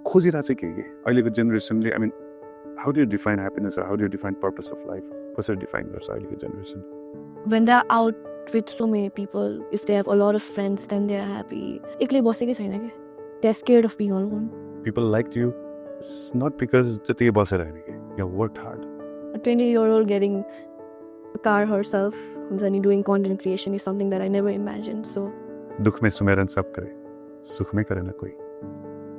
खोजिरहेको चाहिँ के अहिलेको जेनेरेसनले I mean how do you define happiness how do you define purpose of life कसरी डिफाइन गर्छ अहिलेको generation When they're out with so many people, if they have a lot of friends, then they're happy. एक्लै बसेकै छैन के. They're scared of being alone. People liked you. It's not because त्यतिकै बसेर हैन के you have worked hard. A 20-year-old getting a car herself, doing content creation is something that I never imagined. So दुख में सुमेरन सब करे सुख में करे ना कोई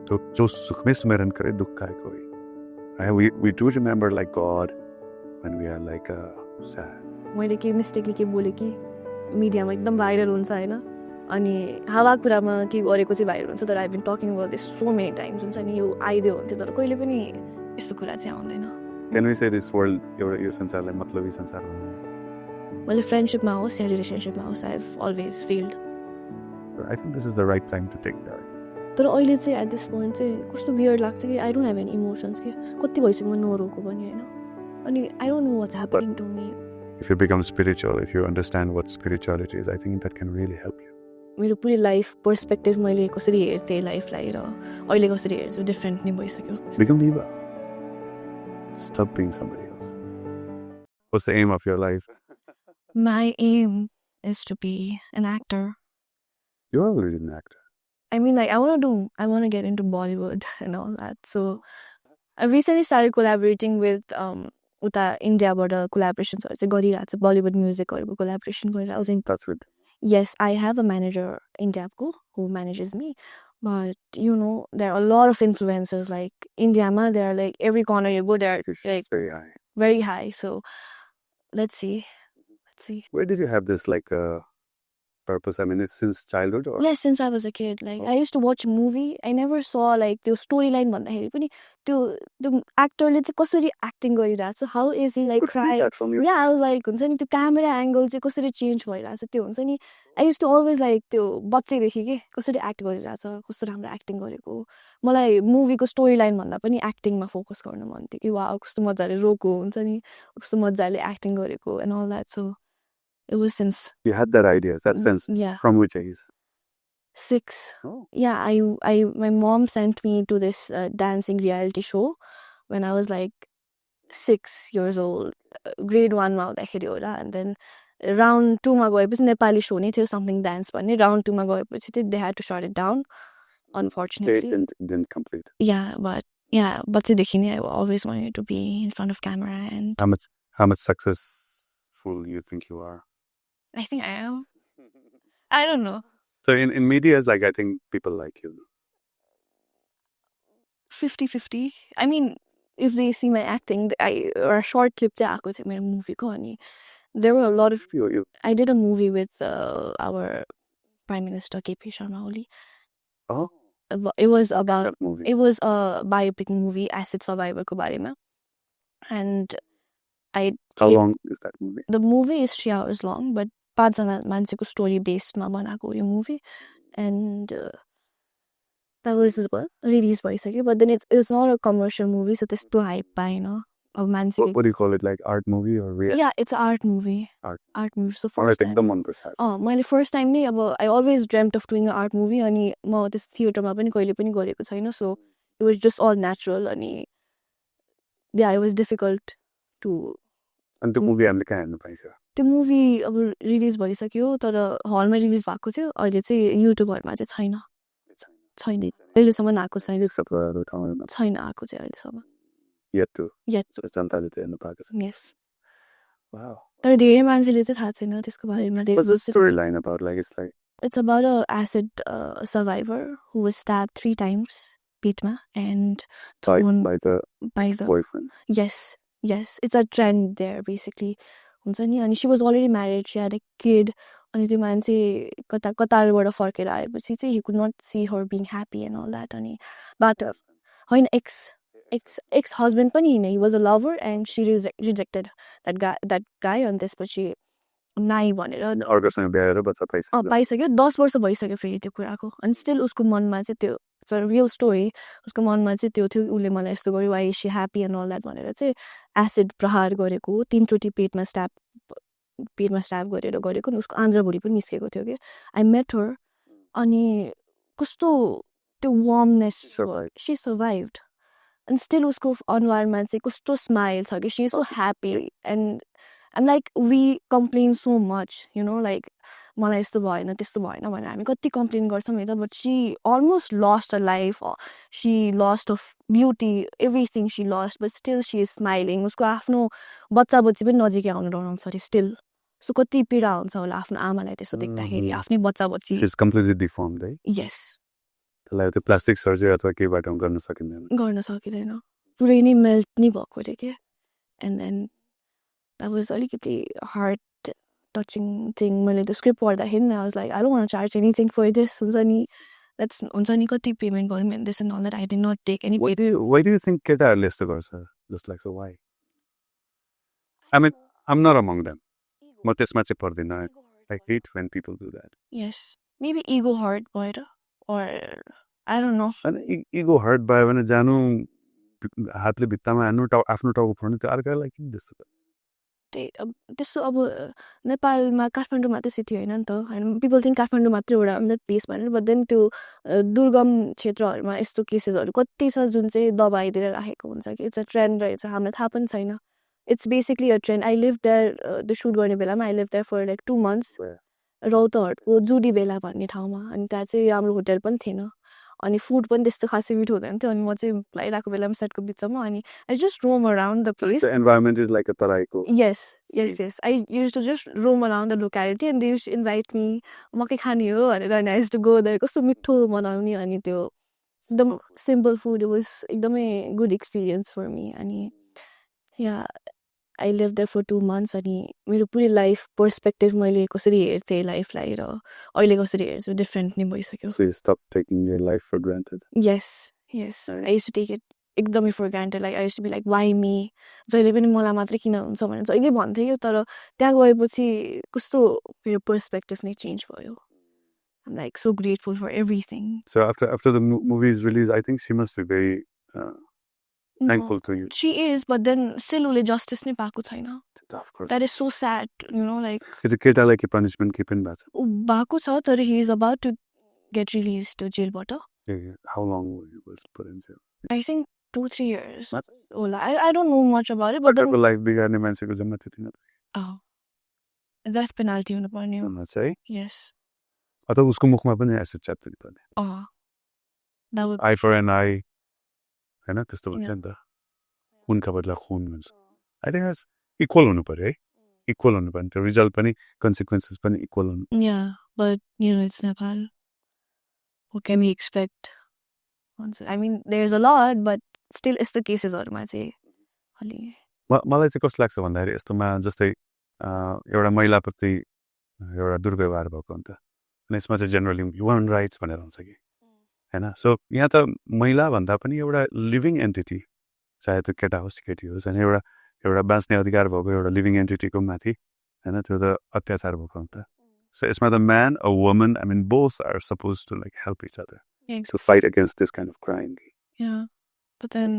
तो जो सुख में सुमेरन करे दुख का कोई we do remember like God when we are like sad. मैले के मिस्टेकली के बोले कि मिडियामा एकदम भाइरल हुन्छ हैन अनि हावा कुरामा के गरेको चाहिँ भाइरल हुन्छ तर I been talking about this so many times हुन्छ नि यो आइदियो हुन्थ्यो तर कहिले पनि यस्तो कुरा चाहिँ आउँदैन. Can we say this world यो संसारलाई मतलबी संसार हो मैले फ्रेन्डशिपमा होस् या रिलेसनशिपमा होस् I have always failed. I think this is the right time to take that. तर अहिले चाहिँ एट दिस पोइन्ट चाहिँ कस्तो वियर्ड लाग्छ कि I don't have any emotions कि कति भइसक्यो म नरोको पनि हैन अनि I don't know what's happening to me. If you become spiritual, if you understand what spirituality is, I think that can really help you. मेरो पुरै लाइफ पर्सपेक्टिभ मैले कसरी हेर्छु लाइफलाई र अहिले कसरी हेर्छु डिफरेन्ट नै भइसक्यो. Become Eva. Stop being somebody else. What's the aim of your life? My aim is to be an actor. You're already an actor. I mean, like, I want to get into Bollywood and all that. So, I recently started collaborating with uta India border collaborations. So, it's a Bollywood music or collaboration. I was in That's with yes, I have a manager in Dabco who manages me. But, you know, there are a lot of influencers. Like, India, there are like every corner you go, they're like very high. very high. So, let's see. Where did you have this like purpose? I mean, it's since childhood or? Yes, since I was a kid. Like, I used to watch a movie. I never saw like the storyline भन्दाखेरि पनि त्यो actorले चाहिँ कसरी acting गरिरहेछ. How is he like crying? Yeah, I was like हुन्छ नि त्यो camera angle चाहिँ कसरी change भइरहेछ त्यो हुन्छ नि. I used to always like त्यो बच्चैदेखि के कसरी act गरिरहेछ कस्तो राम्रो acting गरेको. मलाई मुभीको storyline भन्दा पनि actingमा focus गर्न मन थियो कि वाउ कस्तो मजाले रोको हुन्छ नि कस्तो मजाले acting गरेको and all that. So it was since you had that idea, that sense. Yeah. From which age? 6. Oh. Yeah, my mom sent me to this dancing reality show when I was like 6 years old. Grade 1 ma huँदाखेरि होला and then round 2 मा गएपछि Nepali show नै थियो something dance भन्ने round 2 मा गएपछि चाहिँ they had to shut it down unfortunately. They didn't complete. Yeah, but yeah, बच्चैदेखि नै I always wanted to be in front of camera and how much successful you think you are? I think I am. I don't know. So in media, like I think people like you. 50-50. I mean, if they see my acting, or a short clip चाहिँ आएको थियो मेरो मुभीको अनि there were a lot of You. I did a movie with our Prime Minister KP Sharma Oli. Oh. It was about That movie. it was a biopic movie acid survivor को बारेमा and How long is that movie? The movie is 3 hours long, but 5 जना मान्छेको story based मा बनाएको यो movie and that was release भइसक्यो but then it's not a commercial movie so त्यस्तो hype पाएन अब मान्छे What do you call it, like art movie or real? Yeah, it's an art movie. Art movie. So first time. एकदम मन पर्छ. मैले first time नै अब I always dreamt of doing an art movie अनि म त्यस थिएटरमा पनि कहिले पनि गरेको छैन so it was just all natural अनि yeah it was difficult to अनि त्यो मुभी हामीले कहाँ हेर्न पाइन्छ? त्यो मुभी अब रिलिज भइसक्यो तर हलमा रिलिज भएको थियो अहिले चाहिँ युट्युबहरुमा चाहिँ छैन अहिलेसम्म आएको छैन छैन आएको चाहिँ अहिलेसम्म yet जनताले त हेर्न पाएको छ. Yes. Wow. तर धेरै मान्छेले चाहिँ थाहा छैन त्यसको बारेमा. What's the storyline about? Like it's about a acid survivor who was stabbed 3 times पेटमा and thrown by the boyfriend. Yes. It's a trend there basically. हुन्छ नि अनि she was already married, she had a kid अनि त्यो मान्छे कतारबाट फर्केर आएपछि चाहिँ he could not see her being happy and all that अनि but होइन ex-husband पनि हैन, he was a lover and she rejected that guy अनि त्यसपछि नाइ भनेर अर्कोसँग बिहे गरेर बच्चा पाइसक्यो 10 वर्ष भइसक्यो फेरि त्यो कुराको अनि स्टिल उसको मनमा चाहिँ त्यो it's a real story उसको मनमा चाहिँ त्यो थियो उले मलाई यस्तो गर्यो why is she happy and all that भनेर चाहिँ एसिड प्रहार गरेको 3 चोटी पेटमा स्ट्याब गरेको नि उसको आन्द्रा भुँडी पनि निस्केको थियो के I met her अनि कस्तो त्यो warmness survived. she survived and still उसको अनुहारमा चाहिँ कस्तो स्माइल छ कि she is so happy and I'm like we complain so much you know like मलाई यस्तो भएन त्यस्तो भएन भनेर हामी कति कम्प्लेन गर्छौँ नि त but she almost lost her life she lost of beauty everything she lost but still she is smiling उसको आफ्नो बच्चा बच्ची पनि नजिकै आउनु डराउँछ अरे still so कति पीडा हुन्छ होला आफ्नो आमालाई त्यस्तो देख्दाखेरि आफ्नै बच्चा बच्ची She's completely deformed, है? yes त्यसलाई त्यो प्लास्टिक सर्जरी अथवा केहीबाट गर्न सकिँदैन पुरै नै मेल्ट नै भएको अरे के and then that was अलिकति heart touching thing मैले त्यो स्क्रिप्ट पढ्दाखेरि I was like I don't want to charge anything for this हुन्छ नि कति पेमेन्ट गरौँ and this and all that I did not take any why do you think केटाहरूले यस्तो गर्छ just like so why I mean I'm not among them म त्यसमा चाहिँ पर्दिनँ I hate when people do that yes maybe ego hurt भएर or I don't know अनि ego hurt भयो भने जानु हातले भित्तामा हान्नु आफ्नो टाउको फोड्नु त्यो अर्कालाई किन त्यस्तो त्यस्तो अब नेपालमा काठमाडौँ मात्रै सिटी होइन नि त होइन पिपल थिङ्क काठमाडौँ मात्रै एउटा प्लेस भनेर बट देन त्यो दुर्गम क्षेत्रहरूमा यस्तो केसेसहरू कति छ जुन चाहिँ दबाइदिएर राखेको हुन्छ कि इट्स अ ट्रेन्ड रहेछ हामीलाई थाहा पनि छैन it's basically a trend I live there त्यो सुट गर्ने बेलामा I live there for like 2 months रौतहटको जुडी बेला भन्ने ठाउँमा अनि त्यहाँ चाहिँ राम्रो होटल पनि थिएन अनि फुड पनि त्यस्तो खासै मिठो हुँदैन थियो अनि म चाहिँ लगाइरहेको बेलामा सेटको बिचमा अनि I just roam around the place The environment is like a तराईको yes I used to just roam around the locality and they used to invite me मकै खाने हो भनेर अनि I used to go there कस्तो मिठो बनाउने अनि त्यो एकदम सिम्पल फुड it was एकदमै गुड एक्सपिरियन्स फर मी अनि yeah I lived there for 2 months अनि मेरो पुरै लाइफ पर्सपेक्टिभ मैले कसरी हेर्थेँ लाइफलाई र अहिले कसरी हेर्छु डिफ्रेन्ट नै भइसक्यो So you stop taking your life for granted yes I used to take it एकदमै for granted like I used to be like why me जहिले पनि मलाई मात्रै किन हुन्छ भनेर जहिले भन्थेँ कि तर त्यहाँ गएपछि कस्तो मेरो पर्सपेक्टिभ नै चेन्ज भयो I'm like so grateful for everything So after the movie is released I think she must be very thankful to you she is but then still उसले justice नै पाएको छैन of course that is so sad you know like त्यो केटालाई के punishment के पनि भएको छ तर he is about to get released to jailबाट how long was put in jail I think 2-3 years होला I don't know much about it but the life बिगार्ने मान्छेको जम्मा त्यति नै death penalty हुनु पर्ने हो है yes अथवा उसको मुखमा पनि एसिड च्याप्नु पर्ने that would eye for an eye हैन त्यस्तो भन्छ नि त खुनका बदला खुन भन्छ I think that's equal हुनु पर्यो है इक्वल हुनु पर्यो त्यो रिजल्ट पनि कन्सिक्वेन्सेस पनि इक्वल हुनु yeah but you know it's Nepal what can we expect I mean there's a lot but still यस्तो केसेसहरुमा चाहिँ अलि मलाई चाहिँ कस्तो लाग्छ भन्दाखेरि यस्तोमा जस्तै एउटा महिलाप्रति एउटा दुर्व्यवहार भएको हुन्छ अनि यसमा चाहिँ जेनरली ह्युमन राइट्स भनेर हुन्छ कि हैन सो यहाँ त महिला भन्दा पनि एउटा लिभिङ एन्टिटी चाहे त्यो केटा होस् केटी होस् होइन एउटा बाँच्ने अधिकार भएको एउटा लिभिङ एन्टिटीको माथि हैन त्यो त अत्याचार भएको हुन्छ सो यसमा the man a woman I mean both are suppose to like help each other to fight against this kind of crime yeah but then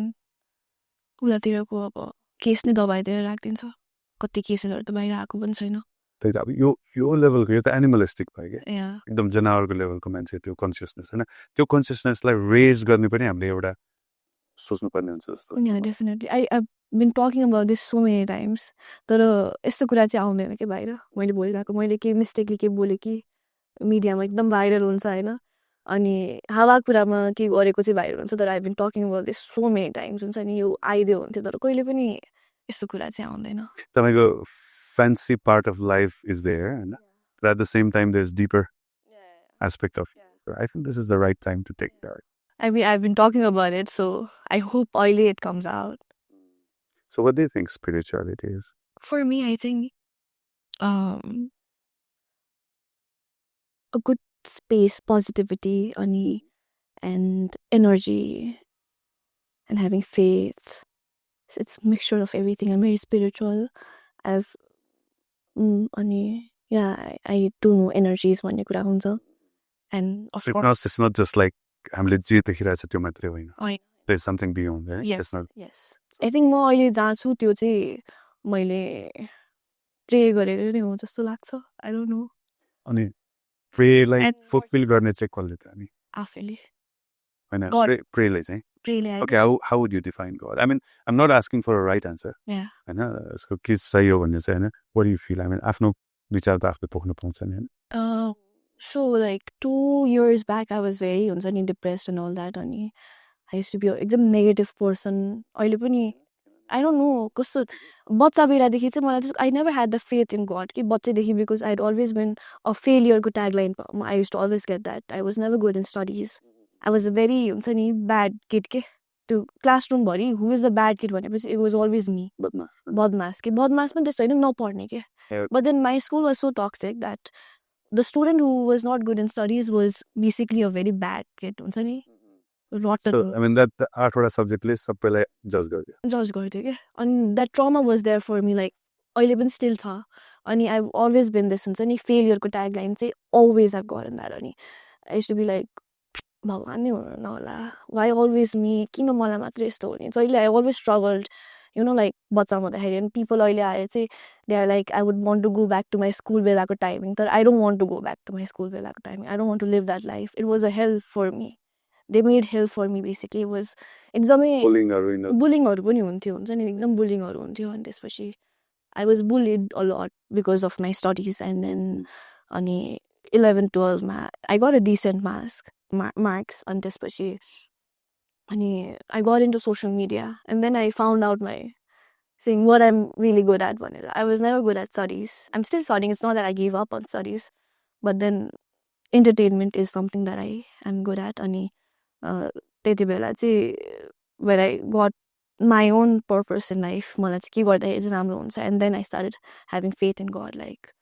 उतातिरको अब केस नै दबाइदिएर राखिदिन्छ कति केसेसहरु त बाहिर आएको पनि छैन त्यही त अब यो लेभलको यो त एनिमलिस्टिक भयो क्या yeah एकदम जनावरको लेभलको मान्छे त्यो कन्सियसनेस हैन त्यो कन्सियसनेसलाई रेज गर्ने पनि हामीले एउटा सोच्नुपर्ने हुन्छ जस्तो yeah definitely I've been talking about this so many times तर यस्तो कुरा चाहिँ आउँदैन के बाहिर मैले बोलिरहेको मैले के मिस्टेकली के बोले कि मिडियामा एकदम भाइरल हुन्छ हैन अनि हावा कुरामा के गरेको चाहिँ भाइरल हुन्छ तर I've been talking about this so many times हुन्छ नि यो आइदियो हुन्थ्यो तर कहिले पनि यस्तो कुरा चाहिँ आउँदैन तपाईँको fancy part of life is there and but at the same time there's deeper aspect of it. I think this is the right time to take that. I mean I've been talking about it so I hope oily it comes out. So what do you think spirituality is? For me I think a good space positivity and energy and having faith. It's a mixture of everything. I'm very spiritual. I've I do know energies भन्ने कुरा हुन्छ and of course It's not just like हामीले जे देखिरहेछ त्यो मात्रै होइन there's something beyond right yes yes I think म अहिले जहाँ छु त्यो चाहिँ मैले प्रे गरेर नै हो जस्तो लाग्छ I don't know अनि प्रेलाई फुलफिल गर्ने चाहिँ कसले त अनि आफैले होइन God. प्रेले चाहिँ Pray. Okay, how would you define God? I mean, I'm not asking for a right answer. Yeah. होइन यसको के सही हो भन्ने चाहिँ होइन what do you feel? I mean, आफ्नो विचार त आफूले पोख्नु पाउँछ नि होइन So like 2 years back, I was very depressed and all that. And I used to be a negative person. I don't know. I never had the faith in God. Because I'd always been a failure tagline. I used to always get that. I was never good in studies. I was a very bad kid. To classroom body, who is the bad kid? It was always me. Badmas. Badmas man this no parne ke. But then my school was so toxic that the student who was not good in studies was basically a very bad kid. Rotten. So, I mean, that 8 subject list सबैलाई judge गर्यो. Judge gर्थ्यो के. And that trauma was there for me. Like, अहिले पनि still छ. And I've always been this failure को tagline चाहिँ always I've gotten that. And I used to be like, भगवान नै हुनुहुन्न होला. Why always me? किन मलाई मात्रै यस्तो हुने? So I always struggled. Like बच्चा हुँदाखेरि and people अहिले आएर चाहिँ they are like I would want to go back to my school बेलाको timing. But I don't want to go back to my school बेलाको timing. I don't want to live that life. It was a hell for me. They made hell for me basically. It was एकदमै bullyingहरु पनि हुन्थ्यो हुन्छ नि एकदम bullyingहरु हुन्थ्यो अनि त्यसपछि I was bullied a lot because of my studies and then अनि 11 12 मा I got a decent marks अनि त्यसपछि अनि I got into social media and then I found out saying what I'm really good at भनेर. I was never good at studies. I'm still studying. It's not that I gave up on studies, but then entertainment is something that I am good at. अनि त्यति बेला चाहिँ when I got my own purpose in life मलाई चाहिँ के गर्दाखेरि चाहिँ राम्रो हुन्छ and then I started having faith in God like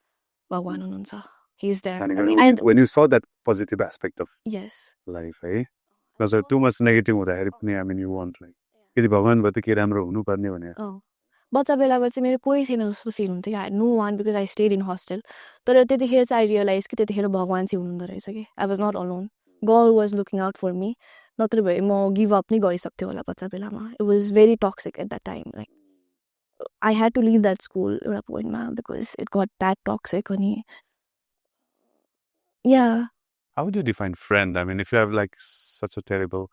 भगवान हुनुहुन्छ. He's there. And when you saw that positive aspect of yes life, because too much negative हुँदाखेरि पनि I mean you want like यदि भगवान भए त के राम्रो हुनुपर्ने भने बच्चा बेलामा चाहिँ मेरो कोही थिएन जस्तो फिल हुन्थ्यो I had no one because I stayed in hostel. तर त्यतिखेर चाहिँ I realized कि त्यतिखेर भगवान चाहिँ हुनुहुँदो रहेछ कि I was not alone. God was looking out for me. नत्र भए म give up नै गरिसक्थ्यो होला बच्चा बेलामा. It was very toxic at that time. Like I had to leave that school एउटा पोइन्टमा because it got that toxic. अनि yeah. How would you define friend? I mean, if you have like such a terrible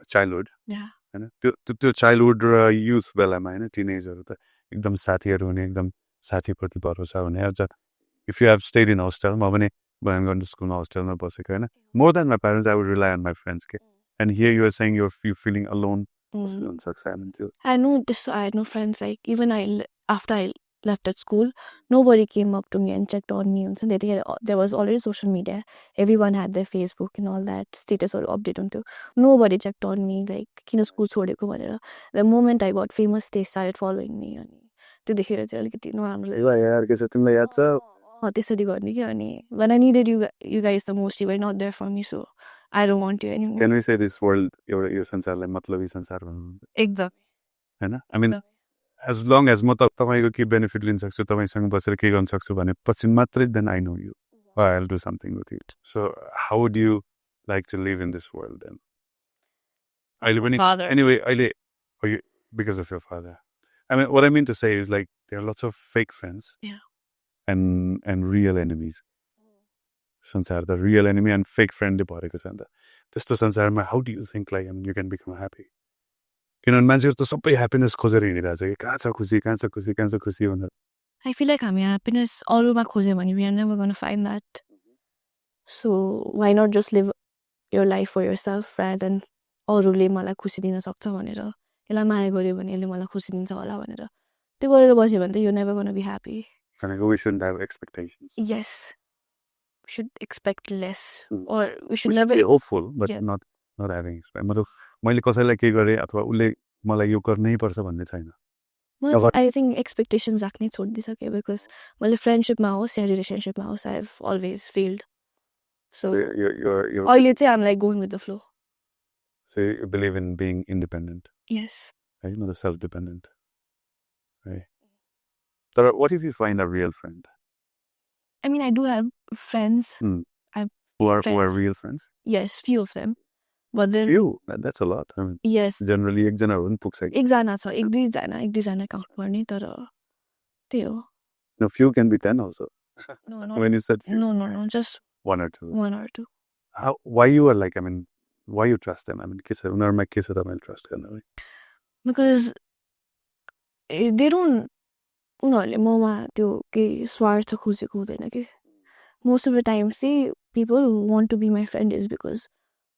childhood, yeah. होइन त्यो childhood र youth बेलामा होइन teenageहरू त एकदम साथीहरू हुने एकदम साथीप्रति भरोसा हुने अझ if you have stayed in hostel म पनि when I'm going to school hostelमा बसेको होइन more than my parents I would rely on my friends के and here you are saying you're feeling alone I know this I had no friends like even after I left at school nobody came up to me and checked on me there was already social media everyone had their Facebook and all that status or update हुन्थ्यो nobody checked on me like किन school छोडेको भनेर the moment I got famous they started following me अनि त्यो देखेर चाहिँ अलिकति नराम्रो यार के छ तिमीलाई याद छ त्यसरी गर्ने के अनि when I needed you guys the most you were not there for me so I don't want you anymore. Can we say this world यो संसारलाई मतलबी संसार भन्नु exactly हैन I mean as long as म तपाईको के बेनिफिट लिन सक्छु तपाईसँग बसेर के गर्न सक्छु भने पछि मात्रै then I know you or I'll do something with it. So how would you like to live in this world then? Father. Anyway, because of your father. I mean, what I mean to say is like there are lots of fake friends. Yeah. And real enemies. संसार the real enemy and fake friend भरेको छ नि त त्यस्तो संसारमा how do you think like I mean you can become happy? किनभने मान्छेहरू त सबै ह्याप्पिनेस खोजेर हिँडिरहेछ कि कहाँ छ खुसी कहाँ छ खुसी कहाँ छ खुसी भनेर I feel like हामी happiness अरूमा खोज्यो भने we are never going to find that. So why not just live your life for yourself rather than अरूले मलाई खुसी दिन सक्छ भनेर यसलाई माया गर्यो भने यसले मलाई खुसी दिन्छ होला भनेर त्यो गरेर बस्यो भने त you're never going to be happy. We shouldn't have expectations. Yes. We should expect less or we should never be hopeful but not having मतलब मैले कसैलाई के गरे अथवा उले मलाई यो गर्नै पर्छ भन्ने छैन. I think expectations राख्नै छोडिदिसके because मैले फ्रेन्डशिपमा होस् या रिलेसनशिपमा होस् I have always failed. So you're अहिले चाहिँ I'm like going with the flow. So you believe in being independent. Yes. Right? Not self-dependent. Right. But what if you find a real friend? I mean, I do have friends. Who are real friends? Yes, few of them. But then few? That's a lot. I mean, yes. Generally, एकजना हो नि पुग्छ कि एकजना छ एक दुईजना count गर्ने तर त्यही हो. No, few can be 10 also. No, when you said few. No, just one or two. One or two. Why you are like I mean why you trust them? I mean, उनीहरुमा के छ तपाईले trust गर्नु? Because they don't, उनीहरूले ममा त्यो केही स्वार्थ खोजेको हुँदैन कि. Most of the time see people who want to be my friend is because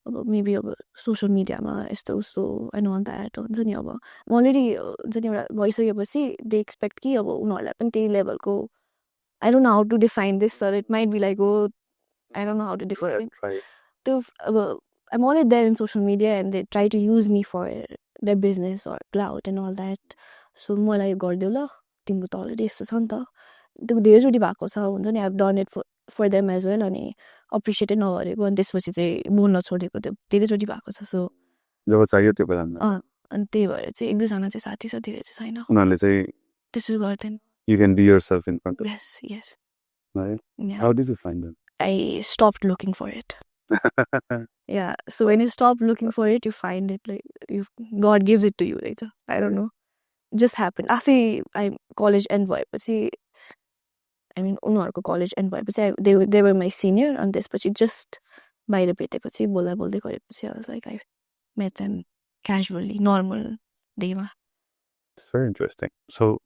maybe social media ma यस्तो उस्तो and all that हुन्छ नि. अब already हुन्छ नि एउटा भइसकेपछि they expect कि अब उनीहरूलाई पनि त्यही लेभलको. I don't know how to define this, sir. It might be like, oh, I don't know how to define it. So, I'm already there in social media and they try to use me for their business or clout and all that. So, मलाई गरिदेऊ ल, तिम्रो त already यस्तो छ नि त. त्यो धेरैचोटि भएको छ हुन्छ नि. I've done it for them as well. अनि appreciate नगरेको अनि त्यसपछि चाहिँ बोल्न छोडेको त्यो धेरैचोटि भएको छ. So, जब चाहियो त्यो बेलामा. अनि त्यही भएर चाहिँ एक दुईजना चाहिँ साथी छ, धेरै चाहिँ छैन. उनीहरूले चाहिँ त्यसो गर्दैन. You can be yourself in front of them. Yes. Right? Yeah. How did you find them? I stopped looking for it. Yeah. So when you stop looking for it, you find it. Like God gives it to you later. I don't know. Just happened. After I college end भएपछि, I mean उनीहरूको college end भएपछि they were my senior on this, but you just बाहिर भेटेपछि बोल्दा बोल्दै गरेपछि I was like I met them casually, normal day मा. It's very interesting. So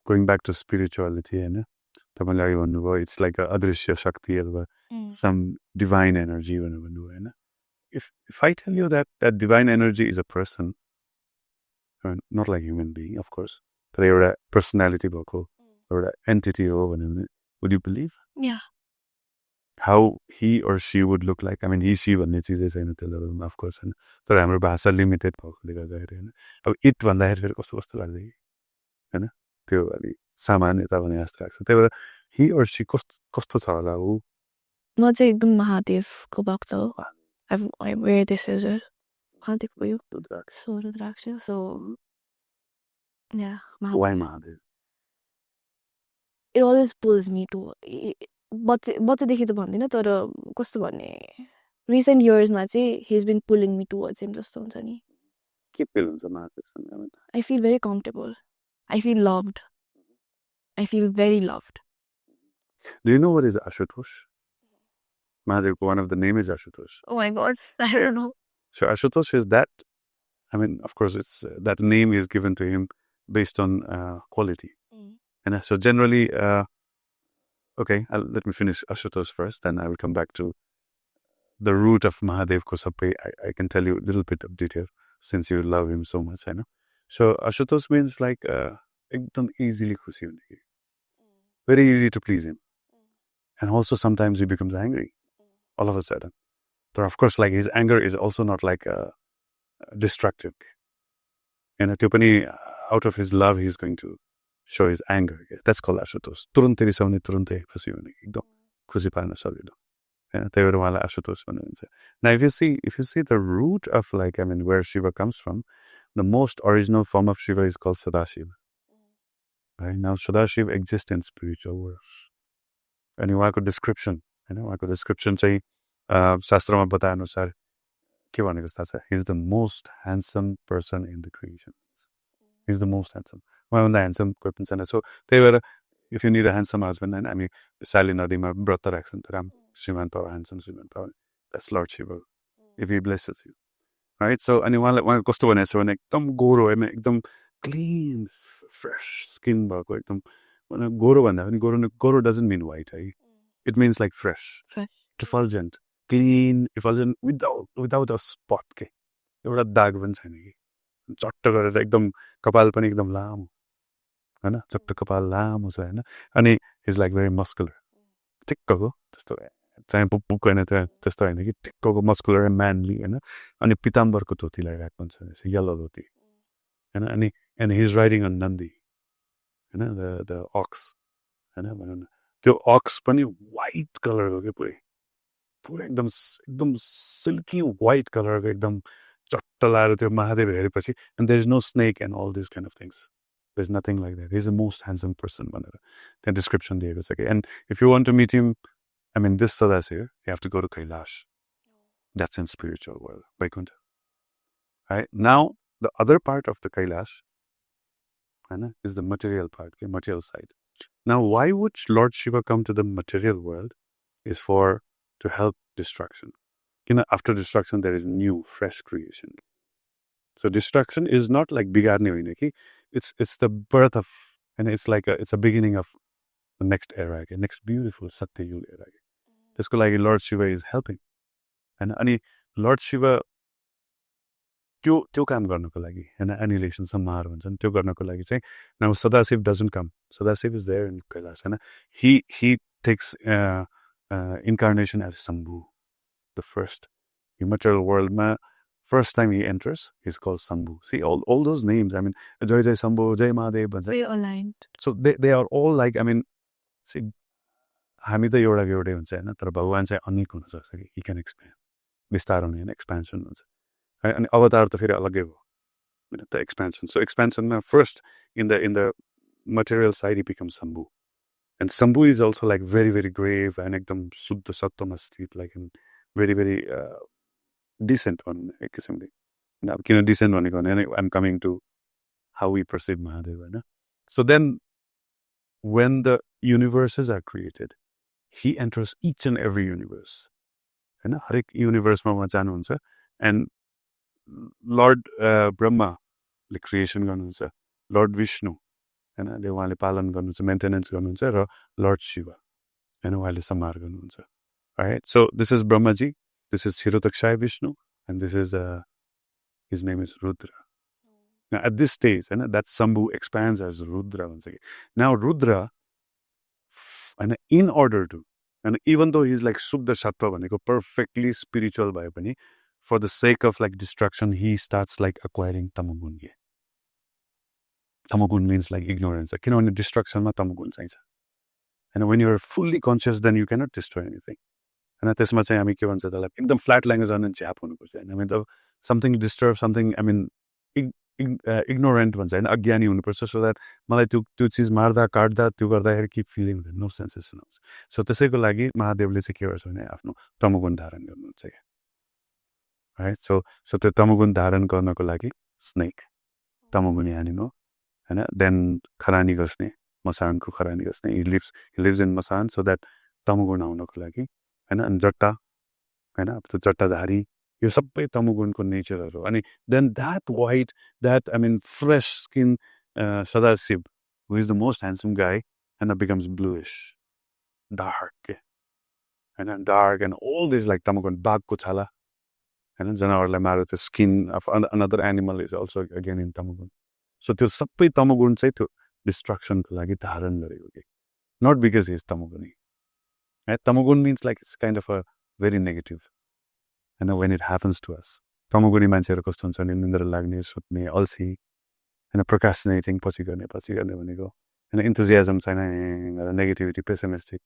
going back to spirituality, हैन? तपाईले अघि भन्नुभयो it's like a अदृश्य शक्ति अथवा some divine energy भनेर भन्नुभयो हैन? If I tell you that divine energy is a person, not like human being, of course, तर एउटा personality भएको एउटा entity हो भने, would you believe? Yeah. How he or she would look like? I mean, he, she भन्ने चिजै छैन त्यो लेभलमा, of course, हैन? तर हाम्रो भाषा लिमिटेड भएकोले गर्दाखेरि हैन? अब it भन्दाखेरि फेरि कस्तो कस्तो लाग्छ कि हैन? त्यो अलि सामान्यता भने जस्तो लाग्छ. त्यही भएर he or she कस्तो छ होला उ? म चाहिँ एकदम महादेवको भक्त हो. I wear this as a महादेवको यो रुद्राक्ष. So yeah. Why Mahadev? It always pulls me to बच्चादेखि त भन्दिनँ तर कस्तो भन्ने recent years मा चाहिँ he's been pulling me towards him जस्तो हुन्छ नि. के feel हुन्छ महादेवसँग? I feel very comfortable. I feel loved. I feel very loved. Do you know what is Ashutosh? Mahadev, one of the name is Ashutosh. Oh my God, I don't know. So Ashutosh is that, I mean, of course, it's that name is given to him based on quality. And so generally, okay, let me finish Ashutosh first, then I will come back to the root of Mahadev Kosape. I can tell you a little bit of detail since you love him so much, I know. So Ashutosh means like ekdam easily khushi hune. Very easy to please him. And also sometimes he becomes angry all of a sudden. But of course, like his anger is also not like destructive. And out of his love, he's going to show his anger. That's called Ashutosh. Turunte risaउने turunte खुसी हुने एकदम खुसी पार्न सजिलो. हैन त्यही भएर उहाँलाई Ashutosh भन्नुहुन्छ. Now if you see the root of like, I mean, where Shiva comes from, the most original form of Shiva is called Sadashiva. Right? Now Sadashiva exists in spiritual worlds. And उहाँको description, उहाँको description चाहिँ शास्त्रमा बताए अनुसार के भनेको थाहा छ? He is the most handsome person in the creation. He is the most handsome. उहाँभन्दा handsome कोही पनि छैन. So त्यही भएर if you need a handsome husband, and I mean, Sally नदीमा व्रत राख्छन् त राम श्रीमान पाव handsome श्रीमान पाव. That's Lord Shiva. If he blesses you. Right? So अनि उहाँलाई कस्तो भनेको छ भने एकदम गोरो हैन, एकदम clean, fresh skin भएको एकदम गोरो भन्दा पनि गोरो doesn't mean white, है? It means like fresh. Effulgent, clean, effulgent without a spot के. एउटा दाग पनि छैन कि. चट्ट गरेर एकदम कपाल पनि एकदम लामो. हैन? चट्ट कपाल लामो छ हैन? अनि he's like very muscular. ठिक्कको त्यस्तो चाहिँ पुक हैन त्यस्तो हैन कि ठिक्कको muscular and manly हैन? अनि पिताम्बरको धोती लगाएको हुन्छ, yellow धोती. हैन? अनि and he's riding on Nandi. हैन? The ox. हैन? भनौं न. त्यो ox पनि white color को के पुरै एकदम silky white color को एकदम चट्ट लाएर त्यो महादेव हेरेपछि, and there is no snake and all these kind of things. There's nothing like that. He's the most handsome person भनेर त्यहाँ description दिएको छ कि. And if you want to meet him, I mean, this Sadashiva, you have to go to Kailash. That's in spiritual world, Vaikuntha. Right? Now, the other part of the Kailash is the material part, okay, material side. Now, why would Lord Shiva come to the material world is to help destruction. किन after destruction there is new fresh creation. So destruction is not like bigarne hoine ki, it's the birth of, and it's like it's a beginning of the next era, next beautiful Satyug era. त्यसको लागि Lord Shiva is helping. And अनि Lord Shiva त्यो काम गर्नको लागि हैन annihilation संहार भन्छन् त्यो गर्नको लागि चाहिँ now Sadashiv doesn't come. Sadashiv is there in Kailash हैन. He takes incarnation as Sambhu, the first. In material world ma first time he enters, he's called Sambhu. See all those names, I mean Jai Jai Sambhu, Jai Mahadev bhन्छ. Very aligned. So they are all like, I mean, see, हामी त एउटै हुन्छ हैन, तर भगवान चाहिँ अनेक हुन सक्छ कि he can expand. विस्तार हुने हैन, expansion हुन्छ. अनि अवतार त फेरि अलग्गै हो. The expansion. So expansion first in the material side he becomes Sambhu. And Sambhu is also like very, very grave and ekdam Suddha Sattva sthit, like in very, very decent one. Now, decent one. I'm coming to how we perceive Mahadeva. So then when the universes are created, he enters each and every universe. Harik universe ma जानुहुन्छ. And Lord Brahma le creation गर्नुहुन्छ, Lord Vishnu हैन उहाँले पालन गर्नुहुन्छ, maintenance गर्नुहुन्छ, र Lord Shiva हैन उहाँले संहार गर्नुहुन्छ. Alright, so this is Brahma ji, this is Hirotakshaya Vishnu, and this is his name is Rudra. Now at this stage, that Sambhu expands as Rudra once again. Now Rudra, and in order to, and even though he's like Suddha Sattva bhaneko perfectly spiritual bhaye pani, for the sake of like destruction, he starts like acquiring tamagun. Tamagun means like ignorance. Kinabhane destruction ma tamagun chahiन्छ. And when you're fully conscious, then you cannot destroy anything. And त्यसमा चाहिँ हामी के भन्छ त्यसलाई एकदम flat language अनि झ्याप हुनुपर्छ हैन. I mean the something disturbed, something, I mean ignorant भन्छ हैन, अज्ञानी हुनुपर्छ, so that मलाई त्यो चीज मार्दा काट्दा त्यो गर्दाखेरि keep feeling no sensation आउँछ. So त्यसैको लागि महादेवले चाहिँ के गर्छ भने आफ्नो तमोगुण धारण गर्नुहुन्छ के. Right, so त्यो तमोगुण धारण गर्नको लागि snake, तमोगुणी animal, हैन, then खरानी गस्ने, मसानको खरानी गस्ने, he lives in Masan, so that तमोगुण आउनको लागि हैन, अनि जट्टा हैन, त्यो जट्टाधारी, यो सबै तमोगुणको नेचरहरु. अनि then that white, that I mean fresh skin Sadashiv, who is the most handsome guy, and becomes bluish, dark, and dark, and all this like tamagun, bagko chala, and janavarलाई मार्यो, the skin of another animal is also again in tamagun. So त्यो सबै तमोगुण चाहिँ त्यो destruction को लागि धारण गरेको के, not because he is tamoguni. Tamogun means like it's kind of a very negative, and when it happens to us, tamoguni मान्छेहरु कस्तो हुन्छ नि, निन्द्रा लाग्ने, सुत्ने, अल्छी, and procrastinating, पछि गर्ने भनेको, and enthusiasm छैन, negativity, pessimistic,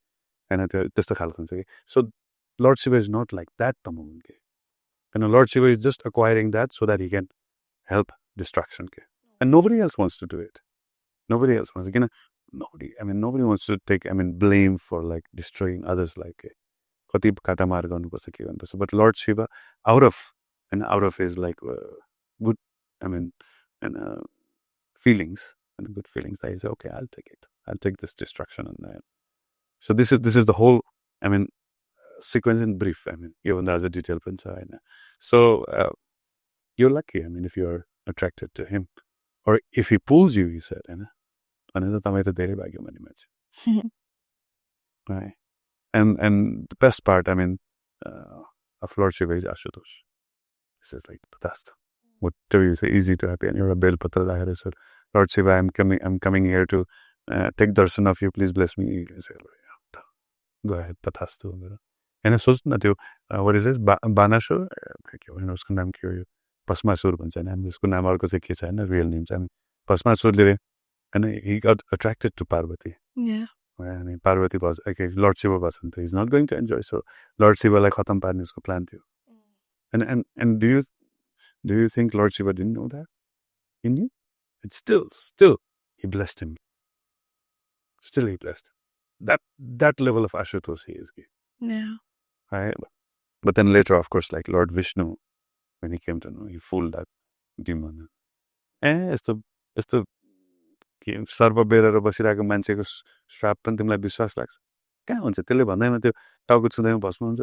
and त्यस्तो खालको हुन्छ के. So Lord Shiva is not like that tamogun के. And Lord Shiva is just acquiring that so that he can help destruction ke. And nobody else wants to do it. Nobody else wants. Again, nobody wants to take, blame for like destroying others. Like, but Lord Shiva, out of his like good, feelings and good feelings, I say, okay, I'll take it. I'll take this destruction. And so this is the whole, sequence in brief. Even there's a detail. So you're lucky. If you're attracted to him, or if he pulls you, he said, right. And the best part, of Lord Shiva is Ashutosh. This is like Tatastha. Whatever you say, easy to happy, and you're a bell patra. So Lord Shiva, I'm coming here to take darshan of you. Please bless me. I say, go ahead, Tatastha. And I source na what is this? Banashur? Usko naam kya ho? Pasmasur bhancha हैन. Usko naam arko चाहिँ के छ हैन, real name चाहिँ Pasmasurले, and he got attracted to Parvati. Yeah. Parvati was okay. Lord Shiva wasn't. He's not going to enjoy. So Lord Shiva like khatam parne usko plan थियो. And do you think Lord Shiva didn't know that? He knew. It's still he blessed him. Still he blessed him. That level of Ashutosh he is. Yeah. Right? But then later, of course, like Lord Vishnu, when he came to know, he fooled that demon. It's the सर्व बेरेर बसिरहेको मान्छेको श्राप पनि तिमीलाई विश्वास लाग्छ? कहाँ हुन्छ? त्यसले भन्दैन त्यो टाउको छुँदैमा भस्म हुन्छ,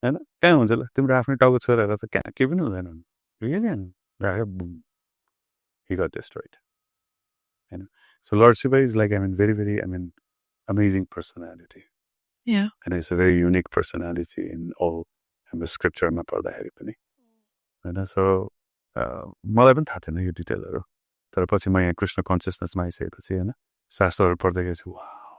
होइन कहाँ हुन्छ ल तिम्रो आफ्नै टाउको छोडेर त कहाँ केही पनि हुँदैन boom he got destroyed. So Lord Shiva is like, very, very, amazing personality. Yeah. And it's a very unique personality in all scripture ma पढ्दाखेरि पनि होइन सो मलाई पनि थाहा थिएन यो डिटेलहरू तर पछि म यहाँ कृष्ण कन्सियसनेसमा आइसकेपछि होइन शास्त्रहरू पढ्दाखेरि चाहिँ वाउ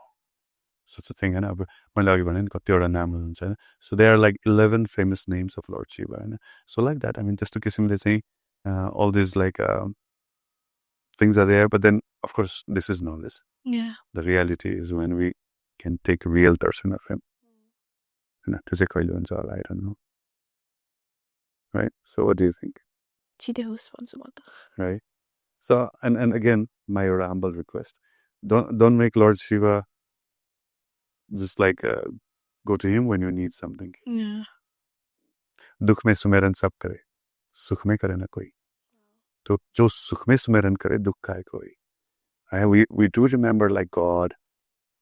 सच अ थिङ होइन अब मैले अघि भने नि कतिवटा नामहरू हुन्छ होइन so they are like 11 famous names of lord Shiva होइन सो लाइक द्याट त्यस्तो किसिमले चाहिँ all these like things are there, but then of course this is knowledge. Yeah. The reality is when we can take real darshan of him. I don't know. Right? So what do you think? Right? So and again, my humble request. Don't make Lord Shiva just like go to him when you need something. Yeah. दुख में सुमेरन सब करे सुख में करे ना कोई तो जो सुख में सुमेरन करे दुख का है कोई we do remember like God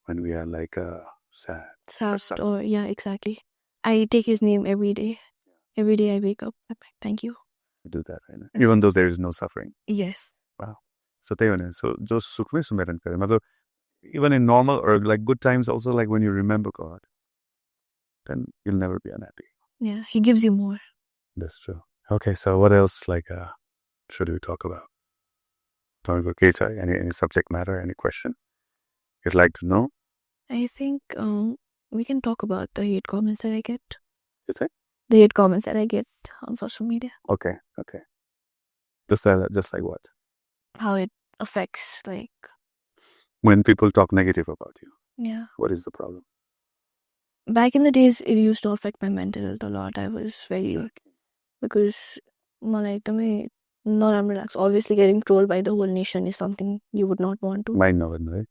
when we are like sad or yeah, exactly. I take his name every day. Every day I wake up, I'm like, thank you. Do that right? Even though there is no suffering. Yes. Wow. So so जो सुख में सुमेरन करे मतलब even in normal or like good times also like when you remember God then you'll never be unhappy. Yeah, he gives you more. That's true. Okay, so what else like should we talk about? Any subject matter, any question you'd like to know? I think we can talk about the hate comments that I get. Is it? The hate comments that I get on social media. Okay. Just like what? How it affects, like... When people talk negative about you. Yeah. What is the problem? Back in the days, it used to affect my mental health a lot. I was very... Because not relaxed. Obviously, getting trolled by the whole nation is something you would not want to. Mine no, right?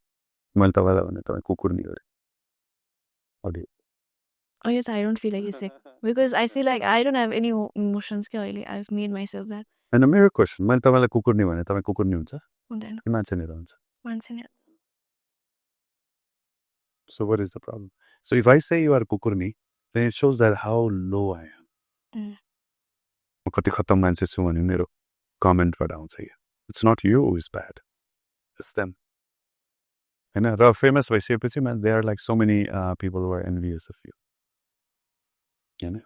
Oh yes, I don't feel like he's sick. Because I feel like I don't have any emotions. I've made myself that. And a mirror question. So what is the problem? So if I say you are kukurni, then it shows that how low I am. Comment it's not you who is bad. It's them. And famous there are like so many people who are envious of you.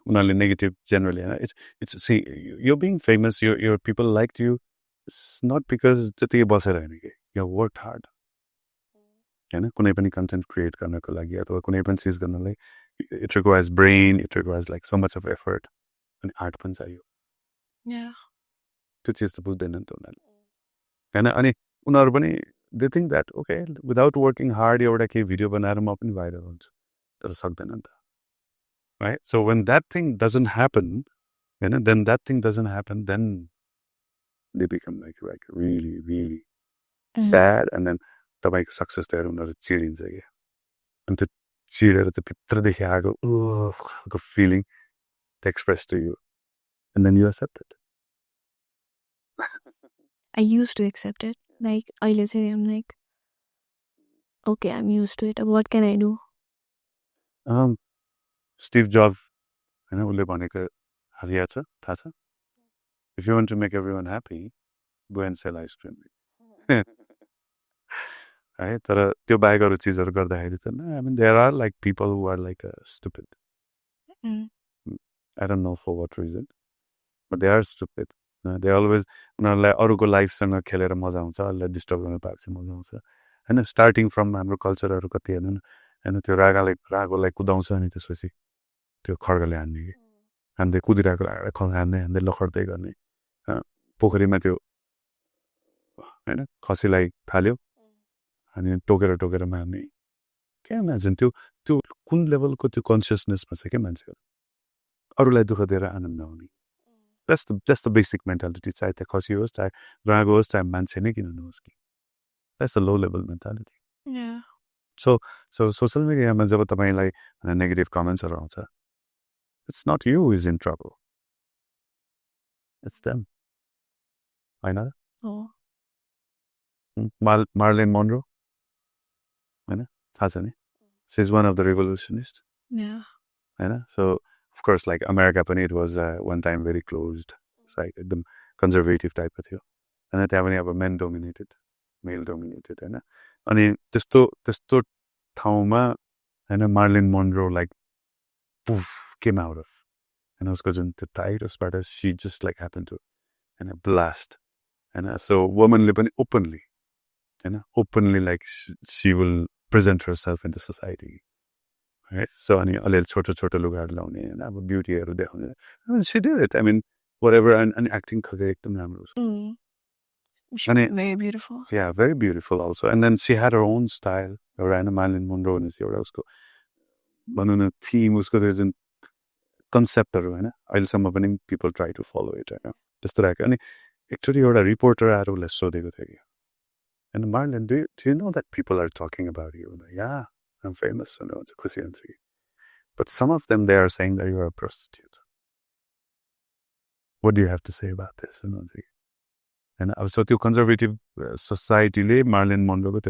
Negative generally. It's see, you're being famous, your people liked you. It's not because you have worked hard. कुनै पनि content create गर्नको लागि अथवा कुनै पनि चीज गर्नलाई it requires brain, it requires like so much of effort and art पनि चाहियो. Yeah. त्यो चीज त बुझ्दैन नि त उनीहरूले अनि उनीहरू पनि they think that okay without working hard एउटा केही भिडियो बनाएर म पनि भाइरल हुन्छु तर सक्दैन नि त. Right? So when that thing doesn't happen, then that thing doesn't happen, then they become like really, really sad, and then तपाईँको सक्सेस देयर उनीहरू चिडिन्छ क्या अनि त्यो चिडेर त्यो भित्रदेखि आएको feeling express to you and then you accept it. I used to accept it. Like, I'm like, okay, I'm used to it. What can I do? Steve Jobs, उसले भनेको हरिया छ थाहा छ? If you want to make everyone happy, go and sell ice cream. है तर त्यो बाहेक अरू चिजहरू गर्दाखेरि त there are like people who are like stupid. I don't know for what reason, but they are stupid. They always उनीहरूलाई अरूको लाइफसँग खेलेर मजा आउँछ, अरूलाई डिस्टर्ब गर्न पाएको चाहिँ मजा आउँछ होइन. स्टार्टिङ फ्रम हाम्रो कल्चरहरू कति हेर्नु न होइन, त्यो रागोलाई कुदाउँछ अनि त्यसपछि त्यो खड्गले हान्ने कि हान्दै कुदिरहेको हान्दै लखड्दै गर्ने, पोखरीमा त्यो होइन खसीलाई फाल्यो अनि टोकेर मार्ने. क्या इमेजिन त्यो कुन लेभलको त्यो कन्सियसनेसमा छ क्या मान्छेहरू, अरूलाई दुःख दिएर आनन्द आउने. That's the basic mentality. चाहे त्यो खसी होस्, चाहे रागो होस्, चाहे मान्छे नै किन नहोस् कि. That's a low level mentality. Yeah. So social media मा जब तपाईलाई नेगेटिभ कमेन्ट्सहरू आउँछ, it's not you who is in trouble. It's them. होइन? Oh. Marilyn Monroe, होइन थाहा छ नि? She's one of the revolutionists. Yeah. होइन? So of course, like America, it was one time very closed site, the conservative type of thing. And then men dominated, male dominated, and testo thauma, and Marilyn Monroe like poof came out of, and I was going to tide of Sparta. She just like happened to, and a blast, and so woman living openly, and openly like she will present herself in the society. Right? So, and a little chota lugar laune, and have a beauty. I mean, she did it. I mean, whatever, and acting very beautiful. Yeah, very beautiful also. And then she had her own style. Marilyn Monroe is your theme, there's a concept, and people try to follow it. Just like, and actually, you're a reporter, and Marilyn, do you know that people are talking about you? Yeah, I'm famous. It's a kusi. But some of them, they are saying that you are a prostitute. What do you have to say about this? And so the conservative society, Marilyn Monroe,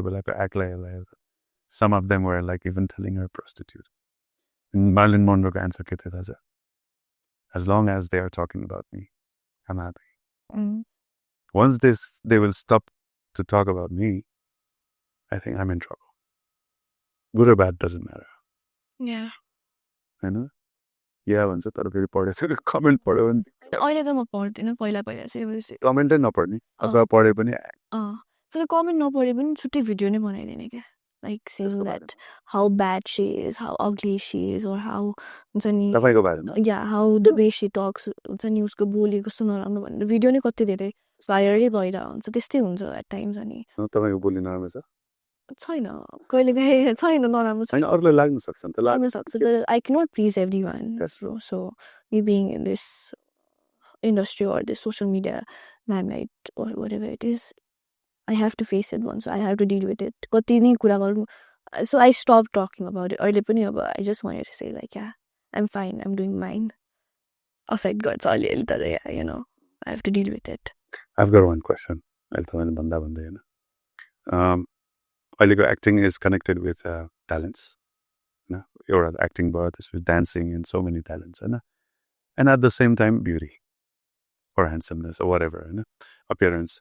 some of them were like even telling her prostitute. And Marilyn Monroe answer as long as they are talking about me, I'm happy. Once they will stop to talk about me, I think I'm in trouble. Good or bad doesn't matter. Yeah. I know. Yeah, once I thought of very comment अहिले त म पढ्दिनँ पहिला चाहिँ कमेन्टै नपढ्ने अथवा पढे पनि तर कमेन्ट नपढे पनि छुट्टै भिडियो नै बनाइदिने क्या like saying that how bad she is, how ugly she is, or how yeah, how the way she talks, उसको बोली कस्तो नराम्रो भनेर भिडियो नै कति धेरै भाइरलै भइरहेको हुन्छ त्यस्तै हुन्छ at times अनि तपाईको बोली नराम्रो छ छैन कहिलेकाहीँ छैन नराम्रो छैन अरूलाई लाग्न सक्छ नि त लाग्न सक्छ I cannot please everyone. So me being in this industry or this social media limelight or whatever it is, I have to face it once. I have to deal with it. So I stopped talking about it. I just wanted to say like, yeah, I'm fine. I'm doing mine. Affect God, you know, I have to deal with it. I've got one question. Acting is connected with talents. You're acting birth with dancing and so many talents. And at the same time, beauty or handsomeness or whatever, appearance.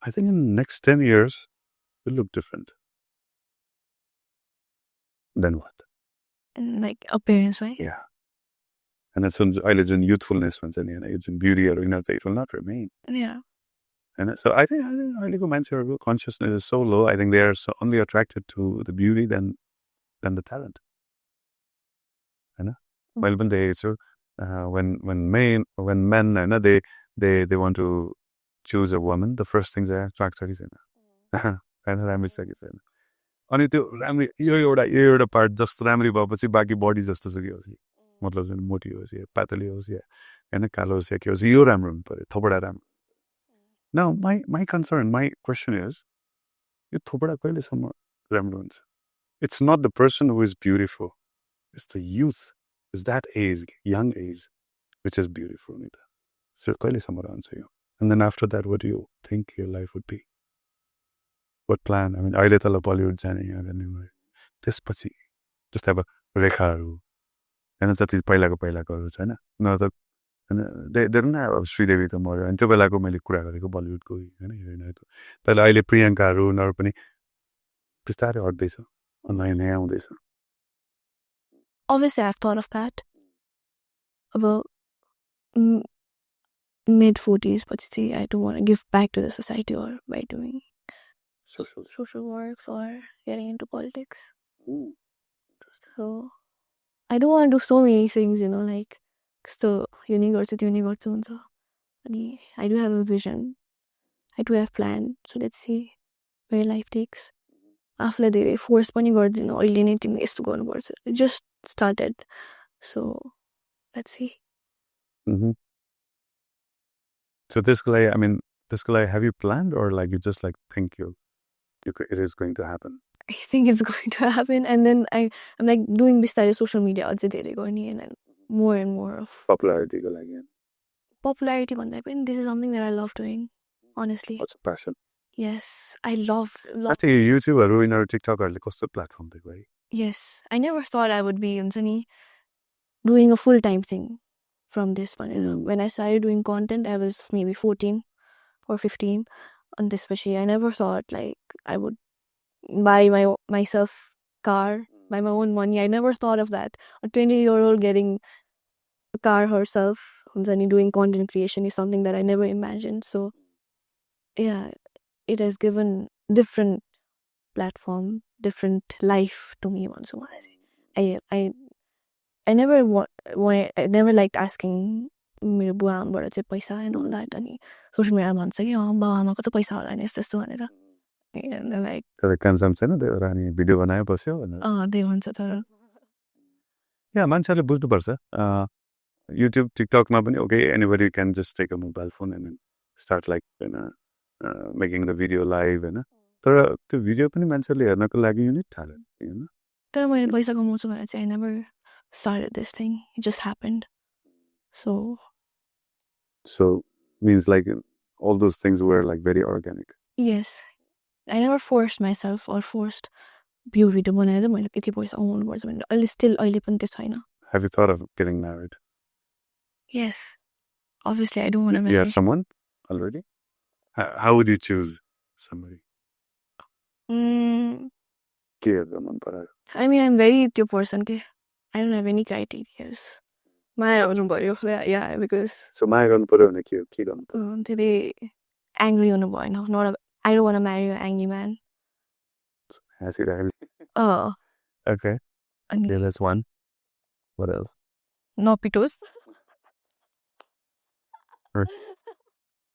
I think in the next 10 years, it will look different. Then what? Like appearance, right? Yeah. And that's I live in youthfulness, it's in beauty, or it will not remain. Yeah. And so I think consciousness is so low. I think they are so only attracted to the beauty than the talent. Well, when men they want to choose a woman, the first thing they attract is अनि त्यो राम्री यो एउटा part जस्तो राम्री भएपछि बाँकी body जस्तो छ कि होस् मतलब चाहिँ मोटी होस् या पातली होस् या हैन कालो होस् या के होस् यो राम्रो हुनु पर्यो थोपडा राम्रो now my concern, my question is यो थोपडा कहिलेसम्म राम्रो हुन्छ It's not the person who is beautiful, it's the youth, it's that age, young age which is beautiful. So कहिलेसम्म रहन्छ यो And then after that, what do you think your life would be? What plan? I mean, अहिले त ल Bollywood जाने गर्ने भयो त्यसपछि जस्तै अब रेखाहरू हैन जति पहिलाकोहरू छ हैन न त हैन अब श्रीदेवी त मर्यो अनि त्यो बेलाको मैले कुरा गरेको बलिउडको हैन हिरोइनहरुको तर अहिले प्रियङ्काहरू उनीहरु पनि बिस्तारै हट्दैछ नयाँ आउँदैछ Obviously I've thought of that about mid-40s, but see, I don't want to give back to the society or by doing social work or getting into politics. So I don't want to do so many things, like so I do have a vision. I do have plan. So let's see where life takes. After the force it just started. So let's see. Mm-hmm. So this guy, have you planned or like you just like think it is going to happen? I think it's going to happen, and then I'm like doing this social media and then more and more of popularity. Popularity, this is something that I love doing, honestly. What's a passion? Yes, I love. That's a YouTuber, TikTok, or the platform, right? Yes, I never thought I would be doing a full-time thing from this one. When I started doing content, I was maybe 14 or 15. And त्यसपछि I never thought like I would buy myself car by my own money. I never thought of that. A 20-year-old getting a car herself, doing content creation is something that I never imagined. So yeah, it has given different platform, different life to me once. I never I never liked asking मेरो बुवा आमाबाट चाहिँ पैसा and all that. अनि social मिडियामा भन्छ कि बाउ आमाको चाहिँ पैसा होला नि यस्तो यस्तो भनेर. And then like तर कन्सर्न छैन त्यो रानी भिडियो बनायो बस्यो भनेर त्यही भन्छ तर या मान्छेहरूले बुझ्नुपर्छ युट्युब टिकटकमा पनि okay anybody can just take a mobile phone and start like होइन मेकिङ द भिडियो लाइभ होइन तर त्यो भिडियो पनि मान्छेहरूले हेर्नको लागि युनिट ट्यालेन्ट होइन तर मैले पैसा कमाउँछु भनेर चाहिँ I never started this thing. It just happened. So means like all those things were like very organic. Yes. I never forced myself or forced view video बनाएर मैले यति पैसा कमाउनुपर्छ भनेर अहिले still अहिले पनि त्यो छैन. Have you thought of getting married? Yes. Obviously, I don't want to marry. You have someone already? How would you choose somebody? के हेर्दा मन परायो? I mean, I'm very त्यो person के I don't have any criteria. माया हुनु पर्यो. Yeah, because So माया गर्नु पर्यो भने के गर्नु पर्यो? धेरै angry हुनु भएन. I don't want to marry an angry man. हाँसिरहेको. Okay. अनि Okay, that's one. What else? नपिटोस्.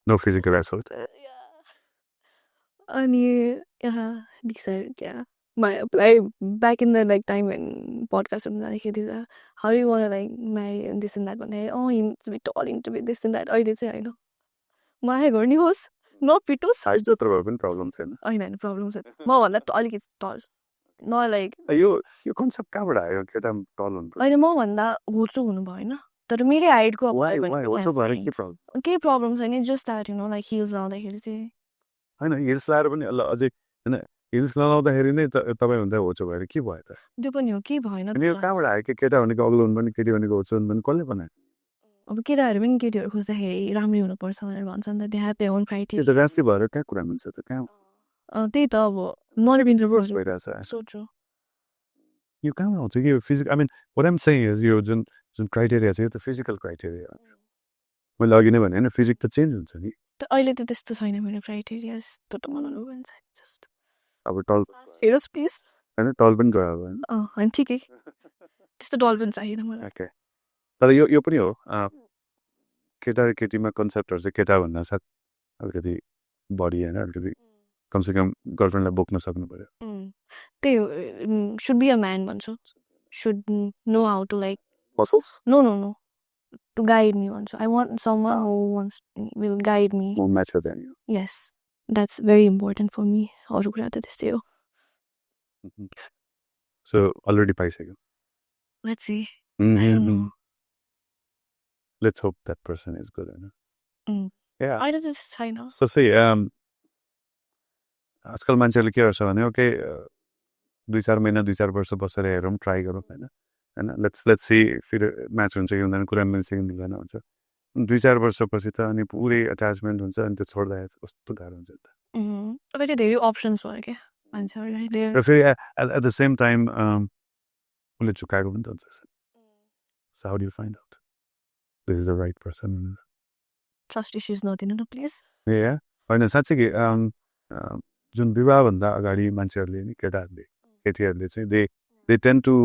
No physical assault. अनि decided back in the like time when podcast जाँदाखेरि how do you want to like marry and this and that भन्दाखेरि he needs to be tall, he needs to be this and that. अहिले चाहिँ होइन माया गर्ने होस् नपिटोस्. Size जत्रो भए पनि प्रब्लम छैन. होइन प्रब्लम छैन. मभन्दा अलिकति टल न लाइक यो कन्सेप्ट कहाँबाट आयो केटा टल हुनुपर्छ? होइन मभन्दा होचो हुनु भएन तर मेरै हाइटको होचो भएर के प्रब्लम? केही प्रब्लम छैन. जस्ट द्याट लाइक हिल्स लाउँदाखेरि चाहिँ होइन हिल्स लाएर पनि अझै होइन हिल्स लगाउँदाखेरि नै तपाईँभन्दा होचो भएर के भयो त? त्यो पनि हो के भएन. यो कहाँबाट आयो केटा भनेको अग्लो हुनु पनि केटी भनेको होचो हुनु पनि कसले बनायो? अब केटाहरू पनि केटीहरू खोज्दाखेरि राम्रै हुनुपर्छ भनेर भन्छ नि त. They have their own criteria. त्यो त राष्ट्रिय भएर कहाँ कुरा मिल्छ त? कहाँ त्यही त अब नर्भइन्टरभर्स भइरहेछ. सोच्छु यो कहाँबाट आउँछ कि यो physical I mean what I'm saying is यो जुन क्राइटेरिया छ यो त फिजिकल क्राइटेरिया हो. मैले अघि नै भने होइन फिजिक त चेन्ज हुन्छ नि. अहिले त त्यस्तो छैन मेरो क्राइटेरिया. त्यो त मलाई भन्छ जस्ट अब टल हेरोस् प्लिज होइन टल पनि गयो अब होइन. होइन ठिकै त्यस्तो डल पनि चाहिएन मलाई. ओके तर यो पनि हो केटा र केटीमा कन्सेप्टहरू चाहिँ केटा भन्दा साथ अलिकति बढी होइन अलिकति कमसेकम गर्लफ्रेन्डलाई बोक्न सक्नु पर्यो. त्यही हो. सुड बी अ म्यान भन्छु. Should know how to like muscles know to guide me also. I want someone who will guide me. More mature than you. Yes. That's very important for me. अरू कुरा त त्यस्तै हो. So already पाइसक्यो. Let's see. I don't know. Let's hope that person is good. Yeah. अहिले त छैन. So see आजकल मान्छेहरूले के गर्छ भने ओके 2-4 महिना 2-4 वर्ष बसेर हेरौँ ट्राई गरौँ होइन लेट्स सी फेरि म्याच हुन्छ कि हुँदैन कुरा मिल्छ कि मिल्दैन हुन्छ 2-4 वर्षपछि त अनि पुरै एट्याचमेन्ट हुन्छ अनि त्यो छोड्दाखेरि कस्तो गाह्रो हुन्छ त. अब चाहिँ धेरै अप्सन्स भयो क्या मान्छेहरूलाई. र फेरि एट द सेम टाइम उसले झुकाएको पनि त हुन्छ. So how do you find out this is the right person? Trust issues नदिनु न प्लिज. ए होइन साँच्चै कि जुन विवाहभन्दा अगाडि मान्छेहरूले नि केटीहरूले चाहिँ दे टेन्ड टु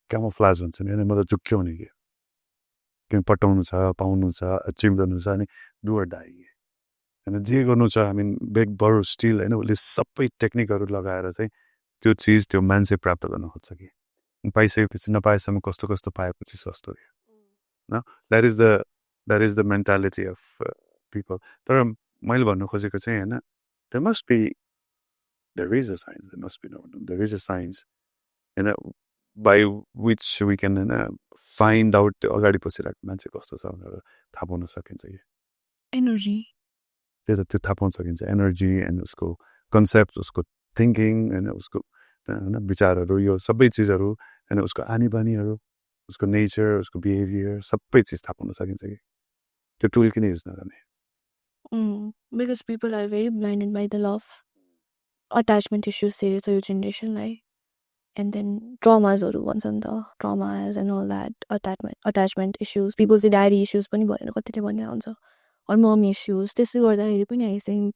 क्यामोफ्लाज हुन्छ नि होइन मतलब झुक्क्यो हुने कि किन पटाउनु छ पाउनु छ अचिभ गर्नु छ अनि डु अर डाई होइन जे गर्नु छ आई मिन बेग बरु स्टिल होइन उसले सबै टेक्निकहरू लगाएर चाहिँ त्यो चिज त्यो मान्छे प्राप्त गर्न खोज्छ कि पाइसकेपछि नपाएसम्म कस्तो कस्तो पाएपछि सस्तो न that is the mentality of people. तर मैले भन्नु खोजेको चाहिँ होइन there is a science, there must be there is a science by which we can find out त्यो अगाडि बसिरहेको मान्छे कस्तो छ भनेर थाहा पाउन सकिन्छ कि एनर्जी त्यो थाहा पाउन सकिन्छ एनर्जी एन्ड उसको कन्सेप्ट उसको थिङ्किङ होइन उसको होइन विचारहरू यो सबै चिजहरू होइन उसको आनी बानीहरू उसको नेचर उसको बिहेभियर सबै चिज थाहा पाउन सकिन्छ कि त्यो टुल किन युज नगर्ने Because people are very blinded by the love attachment issues धेरै छ यो जेनेरेसनलाई and then traumasहरू भन्छ नि त traumas and all that attachment issues people चाहिँ daddy issues पनि भनेर कतिले भन्ने हुन्छ or mom issues त्यसले गर्दाखेरि पनि I think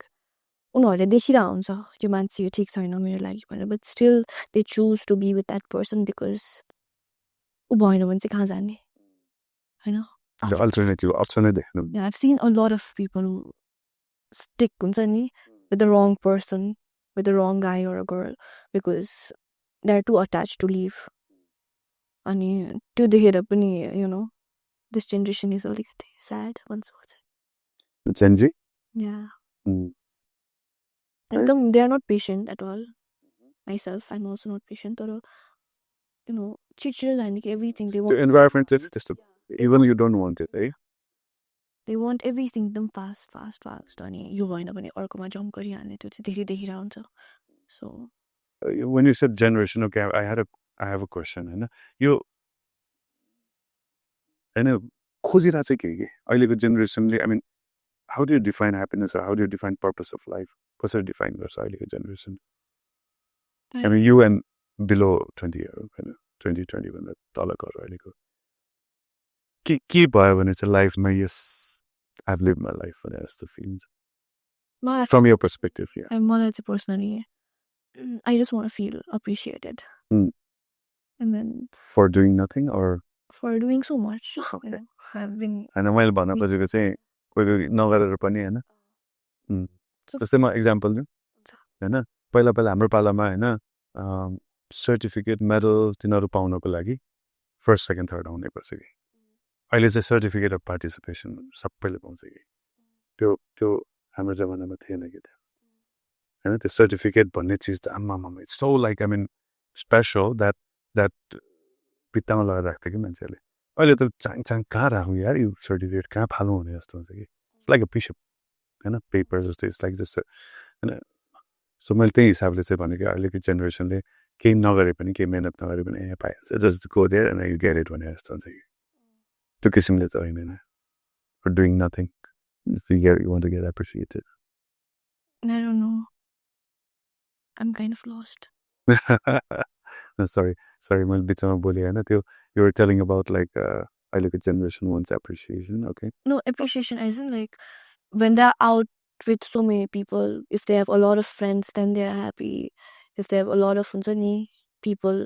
उनीहरूले देखिरहेको हुन्छ यो मान्छे ठिक छैन मेरो लागि भनेर but still they choose to be with that person because ऊ भएन भने चाहिँ कहाँ जाने होइन अल्टरनेटिभ अप्सनै देख्नु Yeah, I've seen a lot of people who stick हुन्छ नि with the wrong person, with the wrong guy or a girl because they're too attached to leave. अनि त्यो देखेर पनि you know this generation is अलिकति sad भन्छ genZ Yeah. एकदम they are not patient at all. Myself, I'm also not patient. तर you know चिचिर जाने कि everything they त्यो want. इन्भाइरोमेन्ट चाहिँ त्यस्तो even you don't want it है They want everything एकदम fast अनि यो भएन भने अर्कोमा जम्प गरिहाल्ने त्यो चाहिँ धेरै देखिरहेको हुन्छ so when you said generation okay I have a question होइन यो होइन खोजिरहेको चाहिँ के अहिलेको जेनेरेसनले I mean how do you define happiness how do you define purpose of life कसरी डिफाइन गर्छ अहिलेको generation I mean you and below 20 होइन 20 भन्दा तलको अहिलेको के भयो भने चाहिँ लाइफमा यस I have live my life भने जस्तो फिल्स फ्रम यर पर्सपेक्टिभ मलाई चाहिँ personally I just want to feel appreciated and then for doing nothing or for doing so much you know, I've been होइन मैले भन्न खोजेको चाहिँ कोही नगरेर पनि होइन जस्तै म इक्जाम्पल दिउँ होइन पहिला हाम्रो पालामा होइन सर्टिफिकेट मेडल तिनीहरू पाउनको लागि फर्स्ट सेकेन्ड थर्ड आउनै पर्छ कि अहिले चाहिँ सर्टिफिकेट अफ पार्टिसिपेसन सबैले पाउँछ कि त्यो हाम्रो जमानामा थिएन कि त्यो होइन त्यो सर्टिफिकेट भन्ने चिज त आम्मामा it's so like I mean special that भित्तामा लगाएर राख्थ्यो कि मान्छेहरूले अहिले त चाङ कहाँ राखौँ यार यो सर्टिफिकेट कहाँ फालौँ भने जस्तो हुन्छ कि इट्स लाइक अ पिस होइन पेपर जस्तो इट्स लाइक जस्तो होइन सो मैले त्यही हिसाबले चाहिँ भनेको अहिलेको जेनेरेसनले केही नगरे पनि केही मेहनत नगरे पनि पाइहाल्छ just go there and you get it भने जस्तो हुन्छ कि त्यो किसिमले त होइन for doing nothing you want to get appreciated I don't know I'm kind of lost no, sorry मैले बिचमा बोलेँ होइन त्यो you were telling about like अहिलेको generation wants appreciation okay no appreciation isn't like when they're out with so many people if they have a lot of friends then they are happy if they have a lot of people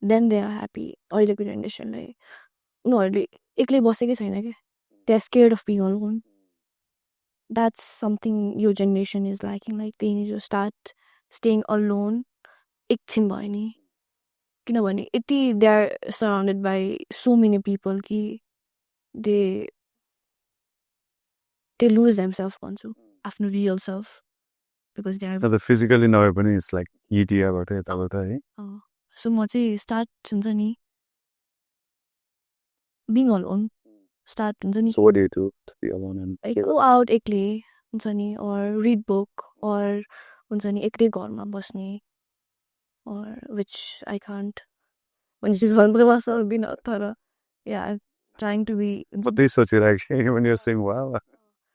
then they are happy अहिलेको जेनेरेसनलाई उनीहरूले एक्लै बसेकै छैन क्या they are scared of being alone that's something your generation is lacking like they need to start staying alone एकछिन भयो नि किनभने यति they are surrounded by so many people कि they lose themselves भन्छु आफ्नो real self because they are the physically नभए पनि it's like ETAबाट यताबाट है so म चाहिँ start हुन्छ नि being alone start हुन्छ नि so what do you do to be alone and like go out एक्लै हुन्छ नि or read book or हुन्छ नि एक्लै घरमा बस्ने or which I can't when she's on the bus I'll be not तर yeah I'm trying to be but they सोचिरहेको when you're saying wow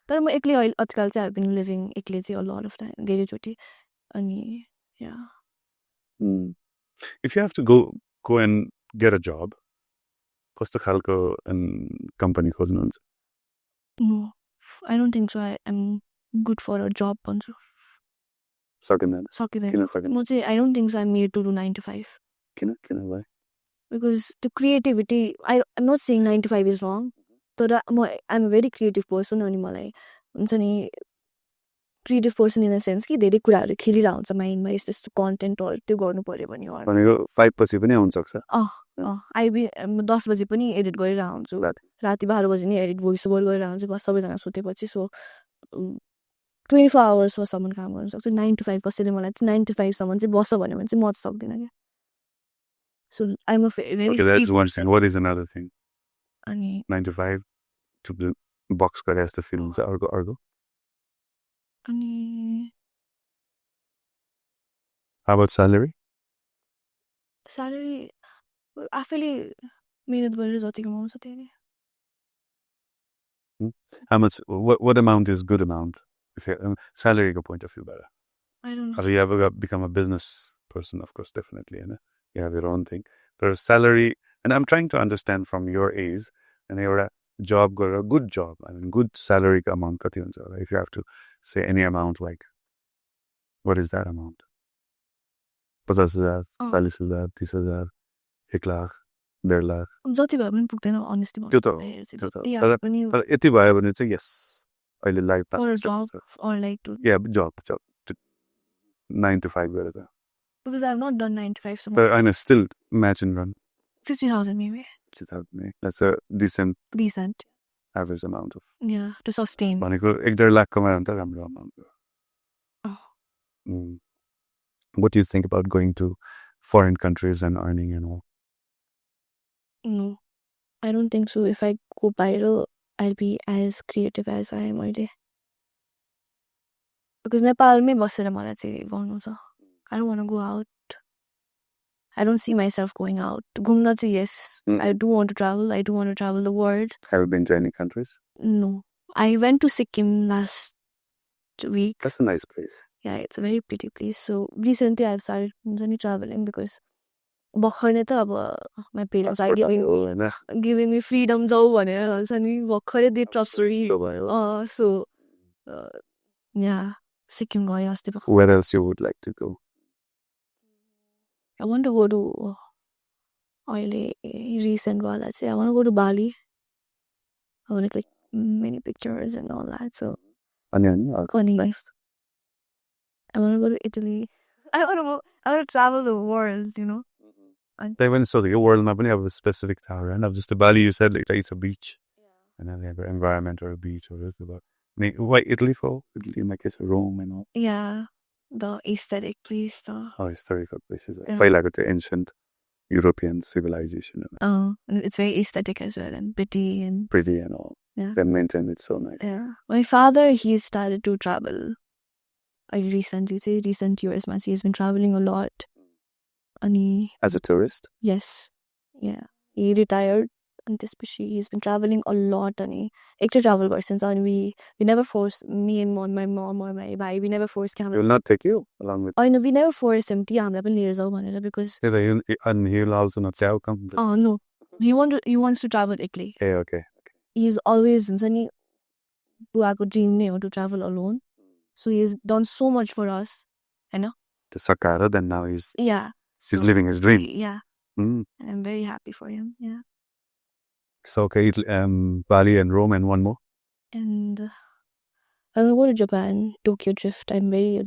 तर म एक्लै आजकल चाहिँ I've been living एक्लै चाहिँ a lot of time धेरैचोटि अनि yeah if you have to go and get a job कस्तो खालको company खोज्नुहुन्छ no I don't think so I'm good for a job भन्छु सकिँदैन सकिँदैन म चाहिँ I don't think so I'm made to do 9 to 5 किन भाइ because the creativity I'm not saying 9 to 5 is wrong तर I'm a very creative person अनि मलाई हुन्छ नि creative person in a sense कि धेरै कुराहरू खेलिरहेको हुन्छ माइन्डमा यस्तो कन्टेन्टहरू त्यो गर्नु पर्यो भनेको 5 पछि पनि आउन सक्छ आइबी 10 बजे पनि एडिट गरिरहेको हुन्छु राति 12 बजे नि एडिट भोइस ओभर गरिरहेको हुन्छ बस सबैजना सुतेपछि सो 24 आवर्समा सम्म काम गर्न सक्छु 9 to 5 कसैले मलाई चाहिँ 9 to 5 सम्म चाहिँ बस भन्यो भने चाहिँ म चाहिँ सक्दिनँ क्या so I'm a very okay that's one thing what is another thing अनि 9 to 5 to the box गरे जस्तो फिल हुन्छ अर्को अनि how about salary आफैले मेहनत गरेर जति कमाउँछ त्यही नै. How much? What amount is good amount? If you, salary go point of view better. I don't know. Have you ever become a business person? Of course, definitely. You have your own thing. But salary, and I'm trying to understand from your age, and you're a job, got a good job. I mean, good salary amount. If you have to say any amount, like, what is that amount? 50,000, 40,000, 30,000, 1 lakh, 1.5 lakh. जति भए पनि पुग्दैन honestly त्यो त हो. तर यति भयो भने चाहिँ yes, अहिले life for a job or like to job 9 to 5 गरेर. because I have not done 9 to 5 so But I know still imagine run 50,000 maybe. 50,000. That's a decent average amount of. Yeah, to sustain. भनेको 1.5 लाख कमायो भने त राम्रो amount हो. What do you think about going to foreign countries and earning and all? No, I don't think so. If I go viral, I'll be as creative as I am already. Because Nepal mein basera mala chahi गर्नु छ. I don't want to go out. I don't see myself going out. घुम्न चाहिँ yes. I do want to travel. I do want to travel the world. Have you been to any countries? No. I went to Sikkim last week. That's a nice place. Yeah, it's a very pretty place. So recently I've started traveling because भर्खर नै त अब my parents are giving me freedom जाऊ भनेर भन्छ नि भर्खरै they trust me. So yeah, Sikkim गयो अस्ति भर्खर. Where else you would like to go? I want to go to अहिले recent वाला चाहिँ I want to go to Bali. I want to click many pictures and all that. So अनि I want to go to Italy. I want to travel the world, you know. They went so the world map have a specific tower and just the Bali you said like it's a beach. And then they have an environment or a beach or this about. Why Italy for? Italy in my case Rome and all. Yeah. The aesthetic place though. Oh, historical places. Quite like the ancient European civilization. And it's very aesthetic as well and pretty and all. Yeah. They maintain it so nice. Yeah. My father, he started to travel. Recent years, he's been traveling a lot. As a tourist? Yes. Yeah. He retired and especially he's been traveling a lot. And extra travel persons and we never force me and my mom or my bhai, we never force him. He will not take you along with. I know we never force him because and he will also not say how come. Oh no. He wants to travel Italy. Yeah, okay. He's always dream to travel alone. So he's done so much for us, you know. To Sakara, then now he's living his dream. Yeah. And I'm very happy for him. Yeah. So okay, Bali and Rome and one more. And I will go to Japan, Tokyo Drift. I'm very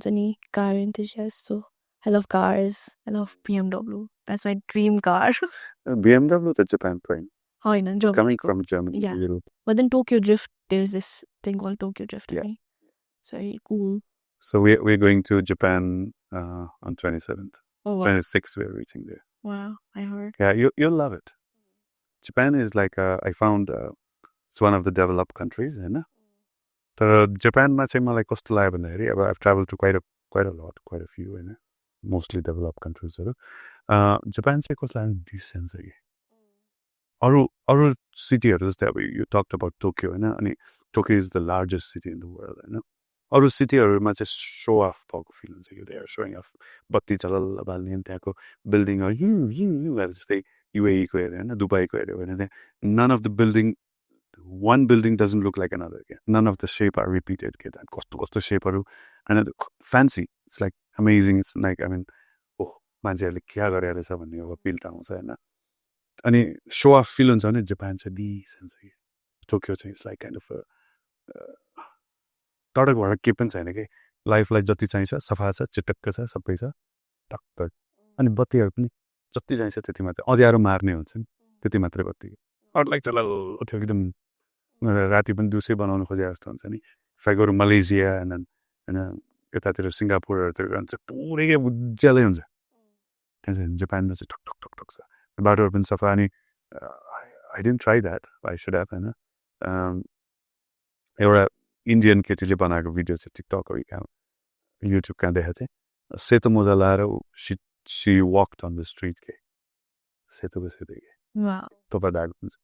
car enthusiast, so I love cars. I love BMW. That's my dream car. BMW, the Japan plane. Oh, no, it's coming from Germany. Yeah. Europe. But then Tokyo Drift, there's this thing called Tokyo Drift. Yeah. It's very cool. So we're going to Japan on 27th. Oh, wow. 26th we're reaching there. Wow, I heard. Yeah, you'll love it. Japan is like I found it's one of the developed countries, होइन. तर जापानमा चाहिँ मलाई कस्तो लाग्यो भन्दाखेरि अब I've traveled to quite a lot, quite a few, होइन. Mostly developed countries. जापान चाहिँ कस्तो लाग्यो डिसेन्ट छ कि. अरू सिटीहरू जस्तै अब you talked about Tokyo, होइन. अनि Tokyo is the largest city in the world, होइन. अरू सिटीहरूमा चाहिँ सो अफ भएको फिल हुन्छ कि दे आर सोइङ अफ बत्ती चलल बाल्ने त्यहाँको बिल्डिङहरू जस्तै UAE को हेऱ्यो होइन दुबईको हेऱ्यो भने त्यहाँ none of the building one building doesn't look like another के none of the shape are repeated के कस्तो सेपहरू and fancy it's like amazing it's like I mean मान्छेहरूले क्या गरेर रहेछ भन्ने अब फिल त आउँछ होइन अनि सो अफ फिल हुन्छ भने जापान चाहिँ डिसेन्ट छ कि टोकियो चाहिँ इट्स लाइक काइन्ड अफ तडकबाट के पनि छैन कि लाइफलाई जति चाहिन्छ सफा छ चिटक्क छ सबै छ टक्क अनि बत्तीहरू पनि जति चाहिन्छ त्यति मात्रै अँध्यारो मार्ने हुन्छ नि त्यति मात्रै बत्ती अरू लाइक चल थियो एकदम राति पनि दिउँसै बनाउनु खोजे जस्तो हुन्छ नि फाइगोरु मलेसिया होइन यतातिर सिङ्गापुरहरूतिर चाहिँ पुरै उज्यालै हुन्छ त्यहाँ चाहिँ जापानमा चाहिँ ठक ठक ठक ठक छ बाटोहरू पनि सफा अनि I didn't try that I should have होइन एउटा इन्डियन केटीले बनाएको भिडियो चाहिँ टिकटकहरू कहाँ युट्युब कहाँ देखाएको थिएँ सेतो मोजा लाएर C walked on the street के सेतो सेतो वा थोपा दाग हुन्छ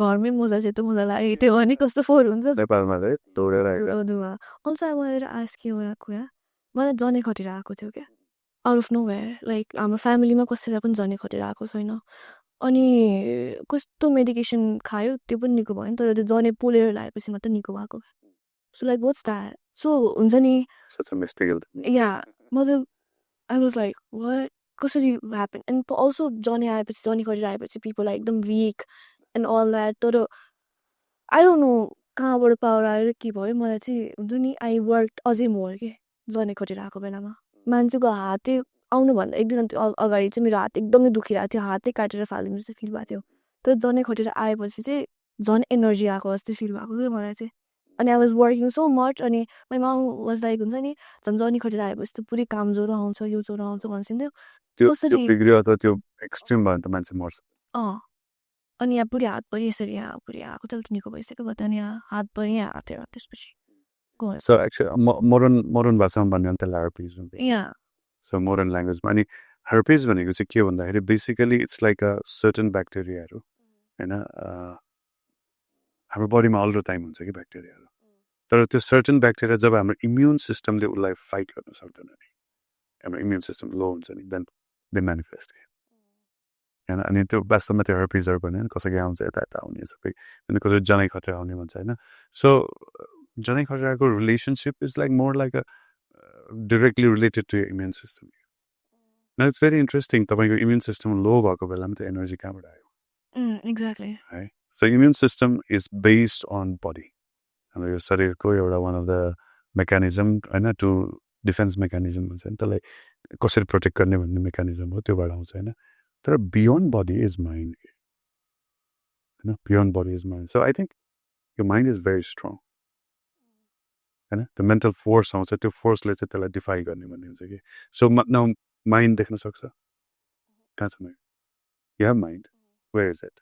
घरमै मोजा सेतो मोजा लाग्यो त्यो भने कस्तो फोहोर हुन्छ नेपालमा चाहिँ दौडेर आएको अदुवा also I wanted to ask you एउटा कुरा मलाई जनै खटेर आएको थियो क्या out of nowhere like हाम्रो फ्यामिलीमा कसैलाई पनि जनै खटेर आएको छैन अनि कस्तो मेडिकेसन खायो त्यो पनि निको भयो नि तर त्यो जनै पोलेर लगाएपछि मात्रै निको भएको so like what's that so हुन्छ नि such a mystical या मतलब आई वाज लाइक वाट कसरी ह्यापन एन्ड अल्सो जनै आएपछि जनै खटेर आएपछि पिपल आर एकदम विक एन्ड अल द्याट तर आई डोन्ट नो कहाँबाट पावर आएर के भयो मलाई चाहिँ हुन्छ नि आई वर्क अझै मोर के जनै खटेर आएको बेलामा मान्छेको हातै आउनुभन्दा एक दिन अगाडि चाहिँ मेरो हात एकदमै दुखिरहेको थियो हातै काटेर फाल्ने जस्तो फिल भएको थियो तर जनै खटेर आएपछि चाहिँ झन् एनर्जी आएको जस्तो फिल भएको थियो मलाई चाहिँ अनि I was working so much अनि माइ मम वाज लाइक हुन्छ नि झन् जनै खटेर आएपछि त पुरै काम ज्वरो आउँछ यो ज्वरो आउँछ भन्छ त्यो बिग्रियो अथवा त्यो एक्सट्रिम भयो भने त मान्छे मर्छ अनि यहाँ पुरै हात भयो यसरी यहाँ पुरै आएको त निको भइसक्यो बट अनि यहाँ हात भयो यहाँ हात त्यसपछि So actually, modern भाषामा भन्यो भने त herpes हुन्छ Yeah. So modern language मा अनि herpes भनेको चाहिँ के भन्दाखेरि basically it's like a certain ब्याक्टेरियाहरू हैन हाम्रो बडीमा अल द टाइम हुन्छ कि ब्याक्टेरियाहरू तर त्यो सर्टन ब्याक्टेरिया जब हाम्रो इम्युन सिस्टमले उसलाई फाइट गर्न सक्दैन नि हाम्रो इम्युन सिस्टम लो हुन्छ नि देन दे म्यानिफेस्ट हैन अनि त्यो वास्तवमा त्यो herpesहरू भन्यो कसैको आउँछ यता आउने सबै अनि कसै जनै खटेर आउने भन्छ हैन सो जनै खटेरको relationship is like more like a directly related to your immune system. Now it's very interesting. तपाईँको immune system low भएको बेलामा त्यो energy कहाँबाट आयो? Exactly. Right? So immune system is based on body. हाम्रो यो शरीरको एउटा one of the mechanism हैन to defense mechanism भन्छ नि त्यसलाई कसरी प्रोटेक्ट गर्ने भन्ने मेकानिजम हो त्योबाट आउँछ हैन तर beyond body is mind. हैन beyond body is mind. So I think your mind is very strong. हैन त्यो मेन्टल फोर्स आउँछ त्यो फोर्सले चाहिँ त्यसलाई डिफाई गर्ने भन्ने हुन्छ कि सो नाउ माइन्ड देख्न सक्छ कहाँ छ mind you have mind where is it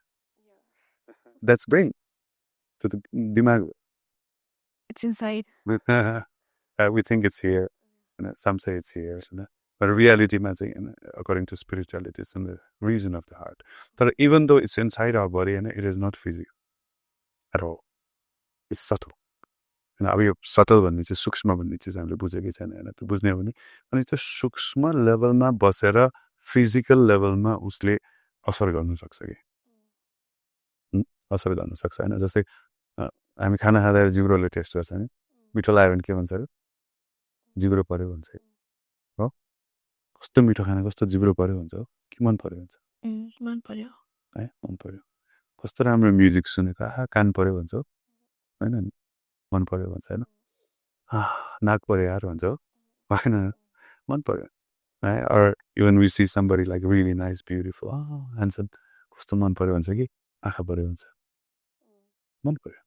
that's brain त्यो त दिमाग हो It's inside. we think it's here and some say it's here but reality ma चाहिँ according to spirituality it's in the region of the heart but even though it's inside our body and it is not physical at all it's subtle अब यो subtle भन्ने चाहिँ सूक्ष्म भन्ने चिज हामीले बुझेकै छैन होइन त्यो बुझ्ने हो भने अनि त्यो सूक्ष्म लेभलमा बसेर फिजिकल लेभलमा उसले असर गर्न सक्छ कि असर गर्न सक्छ होइन जस्तै हामी खाना खाँदा जिब्रोले टेस्ट गर्छ नि मिठो लाग्यो भने के भन्छ अरे जिब्रो पर्यो भन्छ हो कस्तो मिठो खाना कस्तो जिब्रो पर्यो भन्छ हो कि मन पर्यो भन्छ मन पर्यो है मन पर्यो कस्तो राम्रो म्युजिक सुनेको कान पर्यो भन्छ हो होइन मन पर्यो भन्छ होइन नाक पर्यो यार भन्छ हो होइन मन पर्यो है or even we see somebody like really nice beautiful handsome कस्तो मन पर्यो भन्छ कि आँखा पर्यो भन्छ मन पर्यो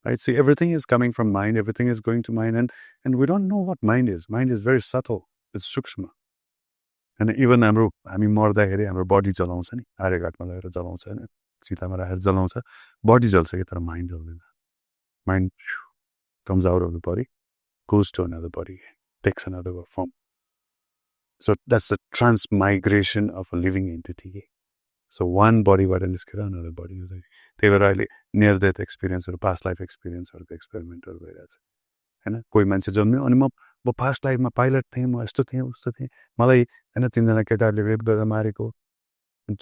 right see everything is coming from mind everything is going to mind and we don't know what mind is very subtle it's sukshma and even हामी मर्दाखेरि हाम्रो बडी जलाउँछ नि आर्यघाटमा लगेर जलाउँछ हैन सीतामा राखेर जलाउँछ बडी जल्छ कि तर माइन्ड जल्दैन mind comes out of the body goes to another body takes another form so that's the transmigration of a living entity so one body बाट निस्केर another body त्यही भएर अहिले नियर डेथ एक्सपिरियन्सहरू पास्ट लाइफ एक्सपिरियन्सहरूको एक्सपेरिमेन्टहरू भइरहेछ होइन कोही मान्छे जन्मियो अनि म पास्ट लाइफमा पाइलट थिएँ म यस्तो थिएँ उस्तो थिएँ मलाई होइन 3 जना केटाहरूले रेप गरेर मारेको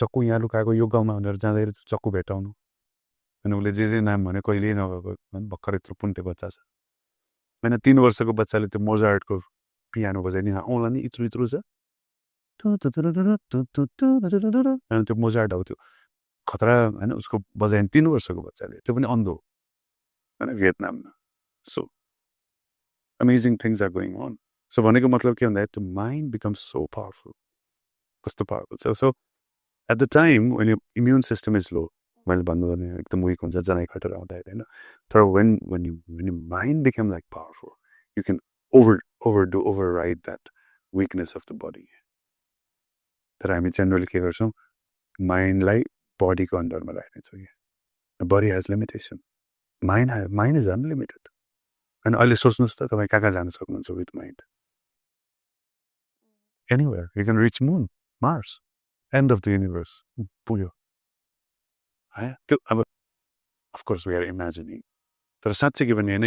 चक्कु यहाँ लुकाएको यो गाउँमा भनेर जाँदाखेरि चक्कु भेटाउनु अनि उसले जे नाम भने कहिल्यै नगएको भर्खर यत्रो पुन्टे बच्चा छ होइन 3 वर्षको बच्चाले त्यो मोजार्टको पियानो बजाइ नि औँला नि इत्रु इत्रु छ अनि त्यो मोजार्ट हो त्यो खतरा होइन उसको बजाइ 3 वर्षको बच्चाले त्यो पनि अन्धो होइन भियतनाममा so amazing things are going on so भनेको मतलब के भन्दाखेरि त्यो माइन्ड बिकम्स सो पावरफुल कस्तो पावरफुल छ so at the time when immune system is low मैले भन्नु एकदम विक हुन्छ जनै खटेर आउँदाखेरि होइन तर when you mind become like powerful you can override that weakness of the body तर हामी जेनरली के गर्छौँ माइन्डलाई बडीको अन्डरमा राख्नेछौँ कि body has limitation mind is unlimited अनि अहिले सोच्नुहोस् त तपाईँ कहाँ जान सक्नुहुन्छ with mind anywhere you can reach moon Mars End of the universe. पुग्यो है त्यो अब of course we are imagining तर साँच्चै के भने हैन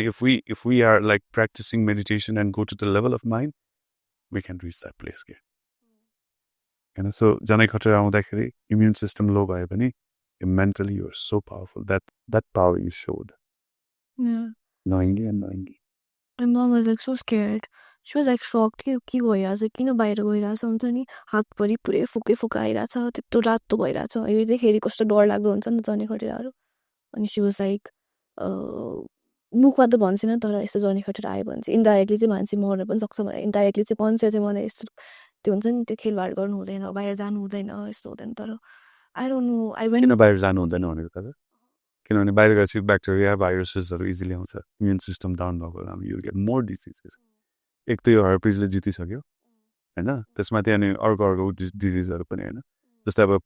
if we are like practicing meditation and go to the level of mind we can reach that place के हैन so जनै खतरा आउँदाखेरि immune system low भयो भने mentally you are so powerful that power you showed knowingly and unknowingly. My mom was like so scared. She was like shocked कि के भइरहेछ किन बाहिर गइरहेछ हुन्छ नि हातभरि पुरै फुके आइरहेछ त्यत्रो रातो भइरहेछ हेर्दैखेरि कस्तो डर लाग्दो हुन्छ नि त जने खटेराहरू अनि she was like मुखमा त भन्दैन तर यस्तो जने खटेरा आयो भने चाहिँ इन्डाइरेक्टली चाहिँ मान्छे मर्न पनि सक्छ भनेर इन्डाइरेक्टली चाहिँ भन्छ थियो मलाई यस्तो त्यो हुन्छ नि त्यो खेलबाड गर्नु हुँदैन बाहिर जानु हुँदैन यस्तो हुँदैन तर I don't know I went किन बाहिर जानु हुँदैन भनेको त किनभने बाहिर गएपछि ब्याक्टेरिया भाइरसेसहरू इजिली आउँछ इम्युन सिस्टम डाउन भएको बेलामा यु गेट मोर डिजिजेस एक त यो हर्पिजले जितिसक्यो होइन त्यसमाथि अनि अर्को डिजिजहरू पनि होइन जस्तै अब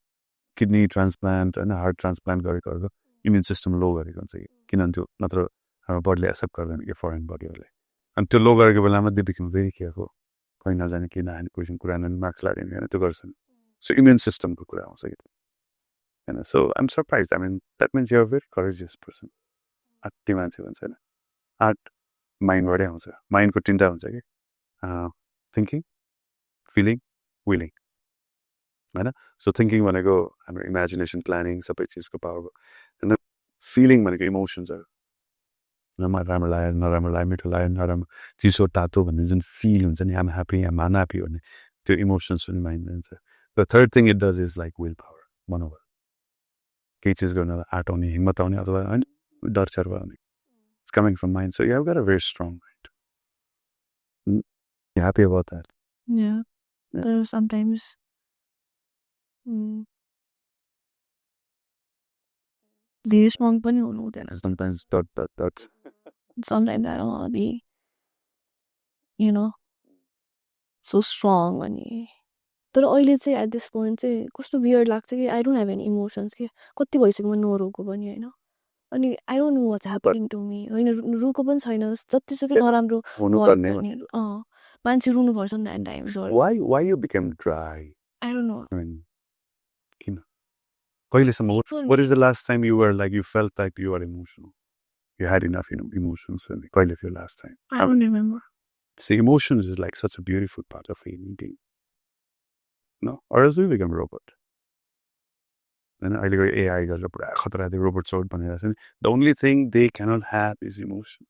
किडनी ट्रान्सप्लान्ट होइन हार्ट ट्रान्सप्लान्ट गरेकोहरूको इम्युन सिस्टम लो गरेको हुन्छ कि किनभने त्यो नत्र हाम्रो बडीले एक्सेप्ट गर्दैन कि फरेन बडीहरूले अनि त्यो लो गरेको बेलामा दे बिकम भेरी केयरफुल कहीँ नजाने कि नहाने कोही कुरा नहाने मार्क्स लाग्ने होइन त्यो गर्छन् सो इम्युन सिस्टमको कुरा आउँछ कि होइन so I am surprise I mean that means you are very courageous person आँट्टी मान्छे भन्छ होइन आर्ट माइन्डबाटै आउँछ माइन्डको तिनवटा हुन्छ कि थिङ्किङ फिलिङ विलिङ होइन सो थिङ्किङ भनेको हाम्रो इमेजिनेसन प्लानिङ सबै चिजको पावर हो होइन फिलिङ भनेको इमोसन्सहरू राम्रो लाग्यो नराम्रो लाग्यो मिठो लाग्यो नराम्रो चिसो तातो भन्ने जुन फिल हुन्छ नि आम ह्याप्पी आम अनह्याप्पी भन्ने त्यो इमोसन्स पनि माइन्डमा हुन्छ the third thing it does is like will power मनोबल केही चिज गर्न आँट आउने हिम्मत आउने अथवा होइन डर चर्व आउने it's coming from mind so you have got a very strong mind happy about that Yeah, sometimes धेरै स्ट्रङ पनि हुनु हुँदैन sometimes dots sometimes I don't want to be you know so strong अनि तर अहिले चाहिँ at this point चाहिँ कस्तो weird लाग्छ कि I don't have any emotions कि कति भइसक्यो म नरोको पनि होइन अनि I don't know what's happening to me होइन रुको पनि छैन जतिसुकै नराम्रो हुनुपर्ने भने मान्छे रुनुपर्छ नि that time so why you became dry I don't know I mean किन कहिलेसम्म what is the last time you were like you felt like you were emotional you had enough emotions and कहिले थियो last time I don't remember see emotions is like such a beautiful part of human being no or else we become robot होइन अहिलेको AI गरेर पुरा खतरा थियो robot सोट भनेर छ नि the only thing they cannot have is emotion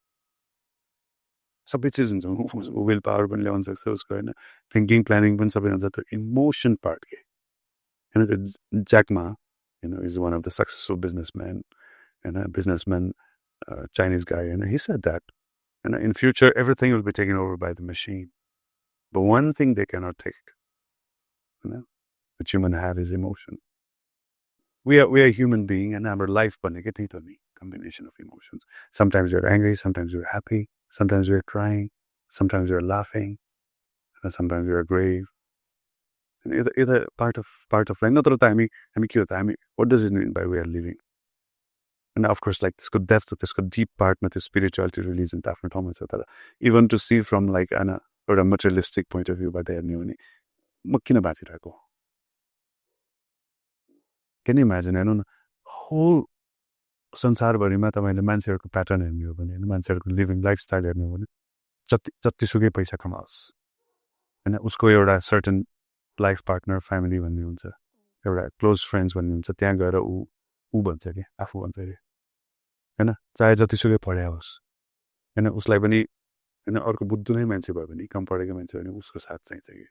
सबै चिज हुन्छ विल पावर पनि ल्याउन सक्छ उसको होइन थिङ्किङ प्लानिङ पनि सबै हुन्छ त्यो इमोसन पार्ट के होइन त्यो Jack Ma is one of the successful businessman होइन बिजनेसम्यान चाइनिज गाई होइन ही सेड द्याट होइन in future everything will be taken over by the machine but one thing they cannot take होइन which human have is emotion we are human being and our life भनेकै त्यही त नि combination of emotions sometimes you're angry sometimes you're happy sometimes you're crying sometimes you're laughing and sometimes you're grave and either part of life नत्र त हामी के हो त हामी what does it mean by we are living and of course like त्यसको depth त्यसको deep part मा त्यो spirituality religion त आफ्नो ठाउँमा छ तर even to see from like एउटा materialistic point of view बाट हेर्ने हो भने म किन बाँचिरहेको Can you imagine? I don't know. Whole संसारभरिमा तपाईँले मान्छेहरूको प्याटर्न हेर्ने हो भने मान्छेहरूको लिभिङ लाइफस्टाइल हेर्ने हो भने जतिसुकै पैसा कमाओस् होइन उसको एउटा सर्टन लाइफ पार्टनर फ्यामिली भन्ने हुन्छ एउटा क्लोज फ्रेन्ड्स भन्ने हुन्छ त्यहाँ गएर ऊ भन्छ कि आफू भन्छ कि होइन चाहे जतिसुकै पढाए होस् होइन उसलाई पनि होइन अर्को बुद्धु नै मान्छे भयो भने कम पढेको मान्छे भने उसको साथ चाहिन्छ कि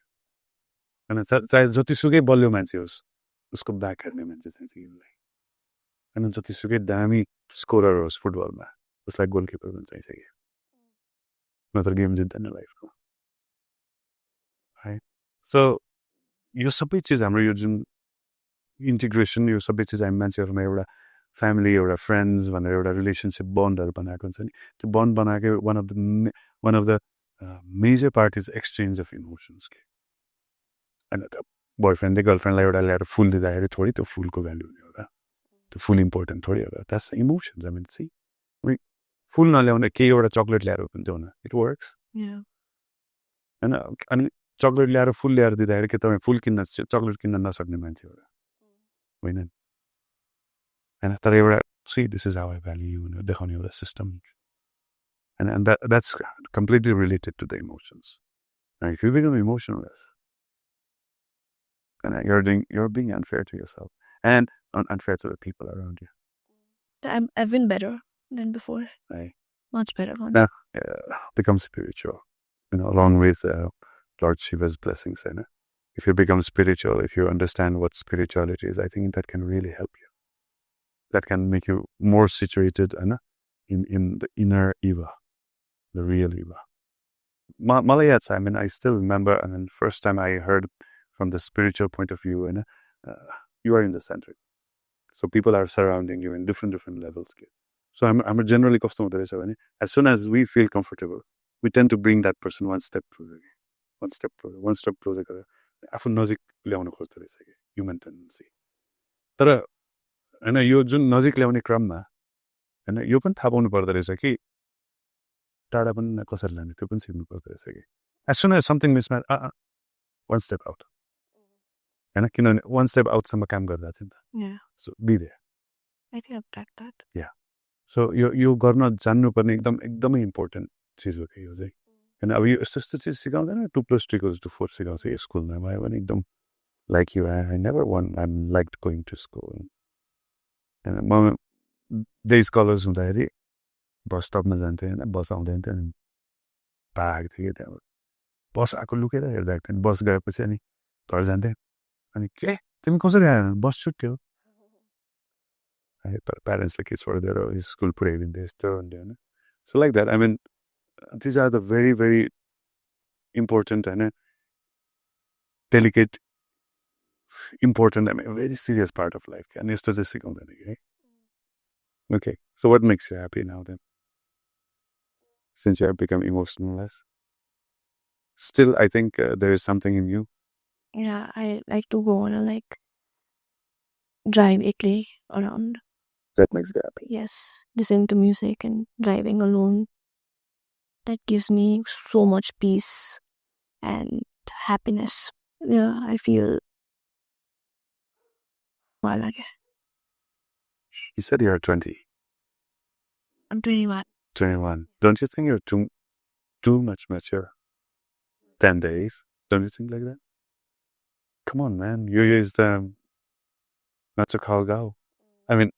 होइन चाहे जतिसुकै बलियो मान्छे होस् उसको ब्याक हेर्ने मान्छे चाहिन्छ कि उसलाई होइन जतिसुकै दामी स्कोरर होस् फुटबलमा उसलाई गोलकिपर पनि चाहिन्छ कि नत्र गेम जित्दैन लाइफको है सो यो सबै चिज हाम्रो यो जुन इन्टिग्रेसन यो सबै चिज हामी मान्छेहरूमा एउटा फ्यामिली एउटा फ्रेन्ड्स भनेर एउटा रिलेसनसिप बन्डहरू बनाएको हुन्छ नि त्यो बन्ड बनाएको one of the major part is exchange of emotions के होइन त बोयफ्रेन्डले गर्लफ्रेन्डलाई एउटा ल्याएर फुल दिँदाखेरि थोरै त्यो फुलको भ्याल्यु हुने होला त्यो फुल इम्पोर्टेन्ट थोरै होला that's emotions I mean see full नल्याउने केही एउटा चक्लेट ल्याएर पनि त्यो हुन इट वर्क्स होइन अनि चक्लेट ल्याएर फुल ल्याएर दिँदाखेरि के तपाईँ फुल किन्न चक्लेट किन्न नसक्ने मान्छे हो र होइन नि होइन तर एउटा see this is how I value you देखाउने एउटा system and that's completely related to the emotions. Now, if you become emotionless, and you're being unfair to yourself and unfair to the people around you. I've been better than before. Right. Much better. Now, become spiritual, along with Lord Shiva's blessings. If you become spiritual, if you understand what spirituality is, I think that can really help you. That can make you more situated in the inner Eva, the real Eva. Malayats, I mean, I still remember, and then first time I heard from the spiritual point of view, you are in the center. So people are surrounding you in different levels. So I'm generally customer. As soon as we feel comfortable, we tend to bring that person one step closer. One step closer. आफू नजिक ल्याउन खोज्दो रहेछ कि human tendency तर होइन यो जुन नजिक ल्याउने क्रममा होइन यो पनि थाहा पाउनु पर्दो रहेछ कि टाढा पनि कसरी लाने त्यो पनि सिक्नु पर्दो रहेछ कि as soon as something mismatch one step out होइन किनभने वान स्टेप आउटसम्म काम गरिरहेको थियो नि त सो बी देयर या सो यो गर्न जान्नुपर्ने एकदमै इम्पोर्टेन्ट चिज हो कि यो चाहिँ होइन अब यो यस्तो चिज सिकाउँदैन 2+2=4 सिकाउँछ स्कुलमा भयो भने एकदम like you I never I like going to school होइन म डे स्कलर्स हुँदाखेरि बस स्टपमा जान्थेँ होइन बस आउँदैन थियो अनि पाएको थियो कि त्यहाँबाट बस आएको लुकेर हेरिरहेको थियो बस गएपछि अनि घर जान्थेँ अनि के तिमी कसरी आयो बस छुट्यो तर प्यारेन्ट्सले के छोडिदिएर स्कुल पुऱ्याइदिन्थ्यो यस्तो हुन्थ्यो होइन so like that I mean these are the very, very important and delicate, important, I mean, very serious part of life. And it's just right? Okay. So what makes you happy now then? Since you have become emotionless? Still, I think there is something in you. Yeah, I like to go on a drive weekly around. That makes you happy? Yes. Listening to music and driving alone. That gives me so much peace and happiness. Yeah, I feel well again. You said you're 20. I'm 21. 21. Don't you think you're too much mature? 10 days? Don't you think like that? Come on, man. You used not to call go. I mean,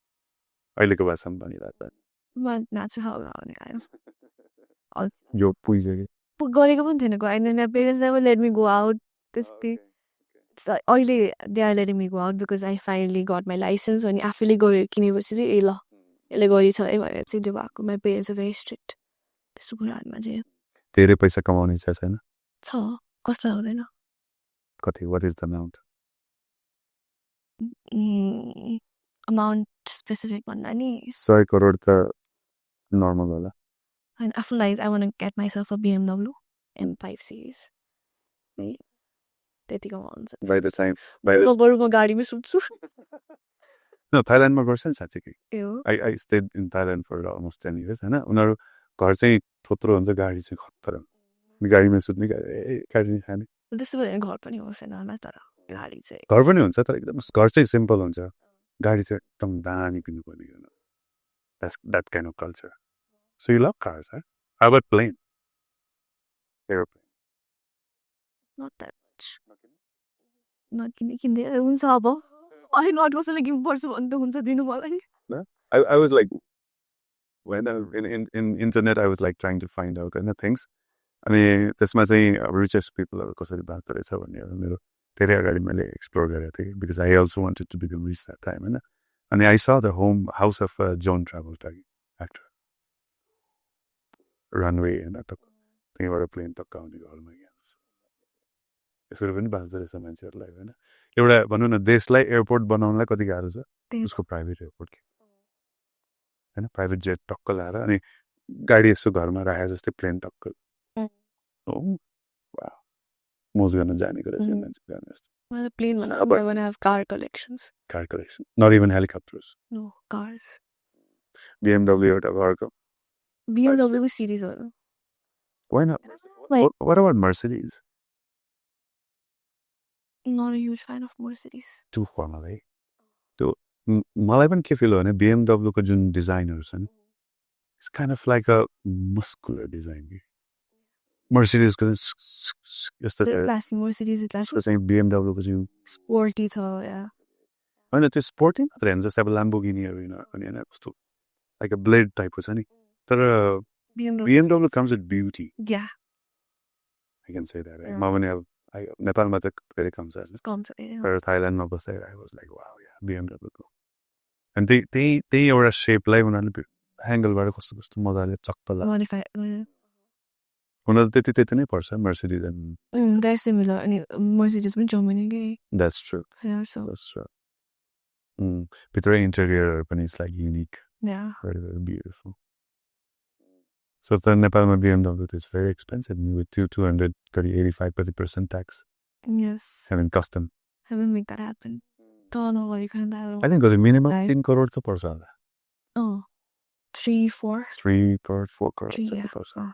I look about somebody like that. But not to call go, guys. Yo पुइज्यो कि गरेको पनि थिएन होइन parents never let me go out this day. अहिले they are letting me go out because I finally got my license अनि आफैले गयो किनेपछि चाहिँ ए ल यसले गरिछ है भनेर चाहिँ त्यो भएको my parents are very strict त्यस्तो कुराहरूमा चाहिँ धेरै पैसा कमाउने इच्छा छैन छ कसलाई हुँदैन कति what is the amount amount specific भन्दा नि 100 करोड त normal होला and I feel like I want to get myself a BMW M5 series. By the time म गाडीमै सुत्छु No, थाइल्यान्डमा गर्छ नि साँच्चै कि हो I stayed in Thailand for almost 10 years हैन उनीहरु घर चाहिँ थोत्रो हुन्छ गाडी चाहिँ खत्तर हुन्छ गाडीमा सुत्ने गाडी खाने त्यस्तो भएर घर पनि होस् हैन तर गाडी चाहिँ घर पनि हुन्छ तर एकदम घर चाहिँ सिम्पल हुन्छ गाडी चाहिँ एकदम दामी किन्नुपर्ने हो That's that kind of culture. So you love cars, huh? How about plane? Airplane? Not that much. Not किन्दै हुन्छ अब अहिले नट कसैले गिफ्ट पर्छ भने त हुन्छ दिनु मलाई No? I was like when in internet I was like trying to find out things. अनि त्यसमा चाहिँ richest people कसरी बाँच्दो रहेछ भन्ने मेरो धेरै अगाडि मैले एक्सप्लोर गरेको थिएँ because I also wanted to become rich that time हैन अनि I saw the house of John Travolta actor runway and त्यहीँबाट प्लेन टक्क आउने घरमा यसरी पनि बाँच्दो रहेछ मान्छेहरूलाई होइन एउटा भनौँ न देशलाई एयरपोर्ट बनाउनलाई कति गाह्रो छ उसको प्राइभेट एयरपोर्ट होइन प्राइभेट जेट टक्क लाएर अनि गाडी यसो घरमा राखे जस्तै प्लेन टक्क मोज गर्न जानेको रहेछ मान्छे जाने जस्तो plane I want to have car collections. Car collection. Not even helicopters. No, cars. BMW एउटा घरको BMW series. Why not? Like, what about Mercedes? Not a huge fan of Mercedes. Too formal, है त्यो मलाई पनि के feel हो भने BMW को जुन डिजाइनहरु छन् it's kind of like a muscular design. Mercedes को यस्तो Classy Mercedes चाहिँ BMW को चाहिँ sporty छ yeah. हैन त्यो स्पोर्टी मात्र हैन जस्तै अब ल्याम्बोर्गिनीहरु हैन कस्तो like a blade type हो छ नि तर BMW comes with beauty. Yeah. I can say that. म पनि अब नेपालमा त धेरै कम छ तर थाइल्यान्डमा बसेर I was like wow yeah BMW को अनि त्यही एउटा शेपलाई उनीहरुले एंगलबाट कस्तो कस्तो मजाले चक्क modify उनीहरु त्यति नै पर्छ Mercedes and they're similar अनि Mercedes पनि Germany कै that's true. Yeah, so That's true. भित्र इन्टेरियर पनि is like unique. yeah. Very very beautiful. So the Nepal BMW is very expensive with 200 85% tax. Yes. Having custom. Haven't make that happen. Don't know what you can do. I think the minimum 3 crore to पर्छ होला. Oh. 3, 4. 3 crore, 4 crore. 3, yeah. पर्छ.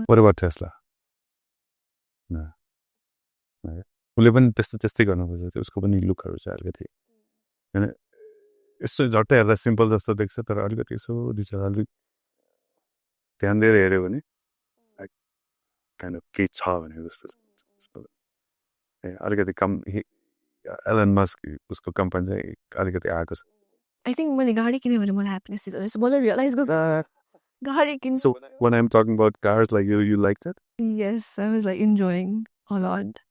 What about Tesla? No. उसले पनि त्यस्तै गर्नुपर्छ उसको पनि लुकहरु छ अलिकति. हैन यसो झट्टै हेर्दा सिम्पल जस्तो देख्छ तर अलिकति यसो डिटेल अलिक ध्यान दिएर हेर्यो भने kind of के छ भने जस्तो अलिकति कम एलन मस्क उसको कम्पनी चाहिँ अलिकति आएको छ. I think मैले गाडी किन्यो भने मलाई ह्याप्पीनेस दिन्छ जस्तो मलाई रियलाइज गर्दा गाडी किन. So when I'm talking about cars like you liked it? Yes, I was like enjoying a lot.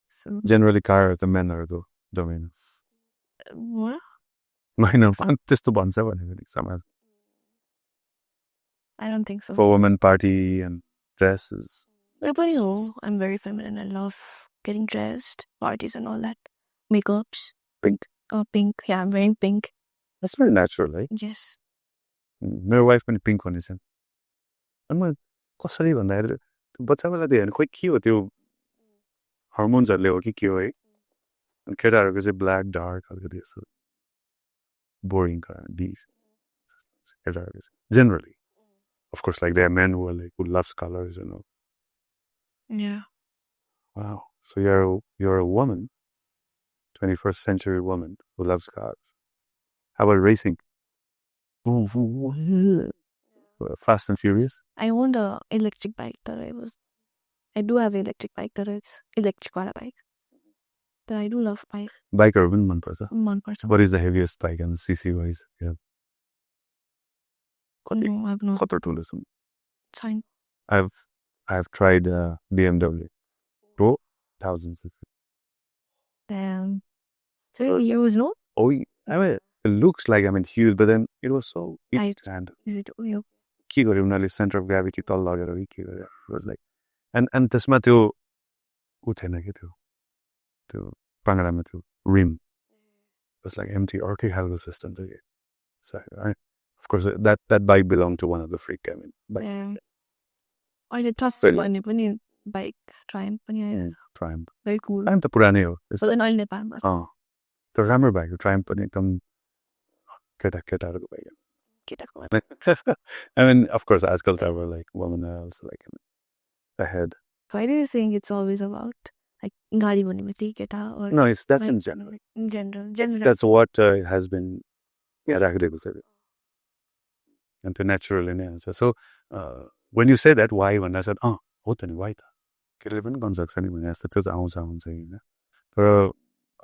So Generally car the men are the domain. what? Mine are त्यस्तो भन्छ भने समाज. I don't think so. For women party and dresses. Everybody knows I'm very feminine. I love getting dressed, parties and all that. Makeups. Pink. Pink. Yeah, I'm wearing pink. That's very natural, right? Yes. मेरो wife पनि pink हुने छन् अनि म कसरी भन्दाखेरि बच्चा बेला देखेन खोइ के हो त्यो हर्मोन्सहरुले हो कि के हो है अनि केटाहरुको चाहिँ ब्ल्याक डार्क अलिकति यसो बोरिङ कलर दिस केटाहरुको चाहिँ generally of course like there are men who are like who loves colors you know. Yeah. Wow, so you're a woman, 21st century woman who loves cars. How about racing? Fast and Furious? I owned a electric bike that I do have an electric bike that it's electric wala bike. But I do love bike. Bike urban man parcha. What is the heaviest bike and CC wise? Yeah. No, I've not. Khatar tool is Fine. I've tried BMW. 2000 cc. Damn. So you was no? Oh, I mean, it looks like huge, but then it was so Light. and Is it you? के गर्यो उनीहरुले centre of gravity तल लगेर कि के गर्यो it was like and त्यसमा त्यो उ थिएन के त्यो पाङ्गडामा त्यो rim was like empty अर्कै खालको सिस्टम थियो के so of course that bike belonged to one of the freak bike. Yeah. अहिले ट्रस्ट भन्ने पनि बाइक ट्रायम्फ पनि आयो. Triumph. Very cool. Triumph त पुरानै हो. But then अहिले नेपालमा छ. त्यो राम्रो बाइक हो Triumph पनि एकदम केटाहरुको बाइक हो. केटाको. I mean, of course, आजकल त अब like women are also like ahead. Why do you think it's always about like गाडी भन्ने बित्तिकै केटा or No, that's like, in general. in general. That's what has been राखिदिएको छ. And the naturally नै हुन्छ. So when you say that why भन्दा चाहिँ हो त नि why त केटीले पनि गर्न सक्छ नि भने जस्तो त्यो चाहिँ आउँछ हुन्छ हैन. तर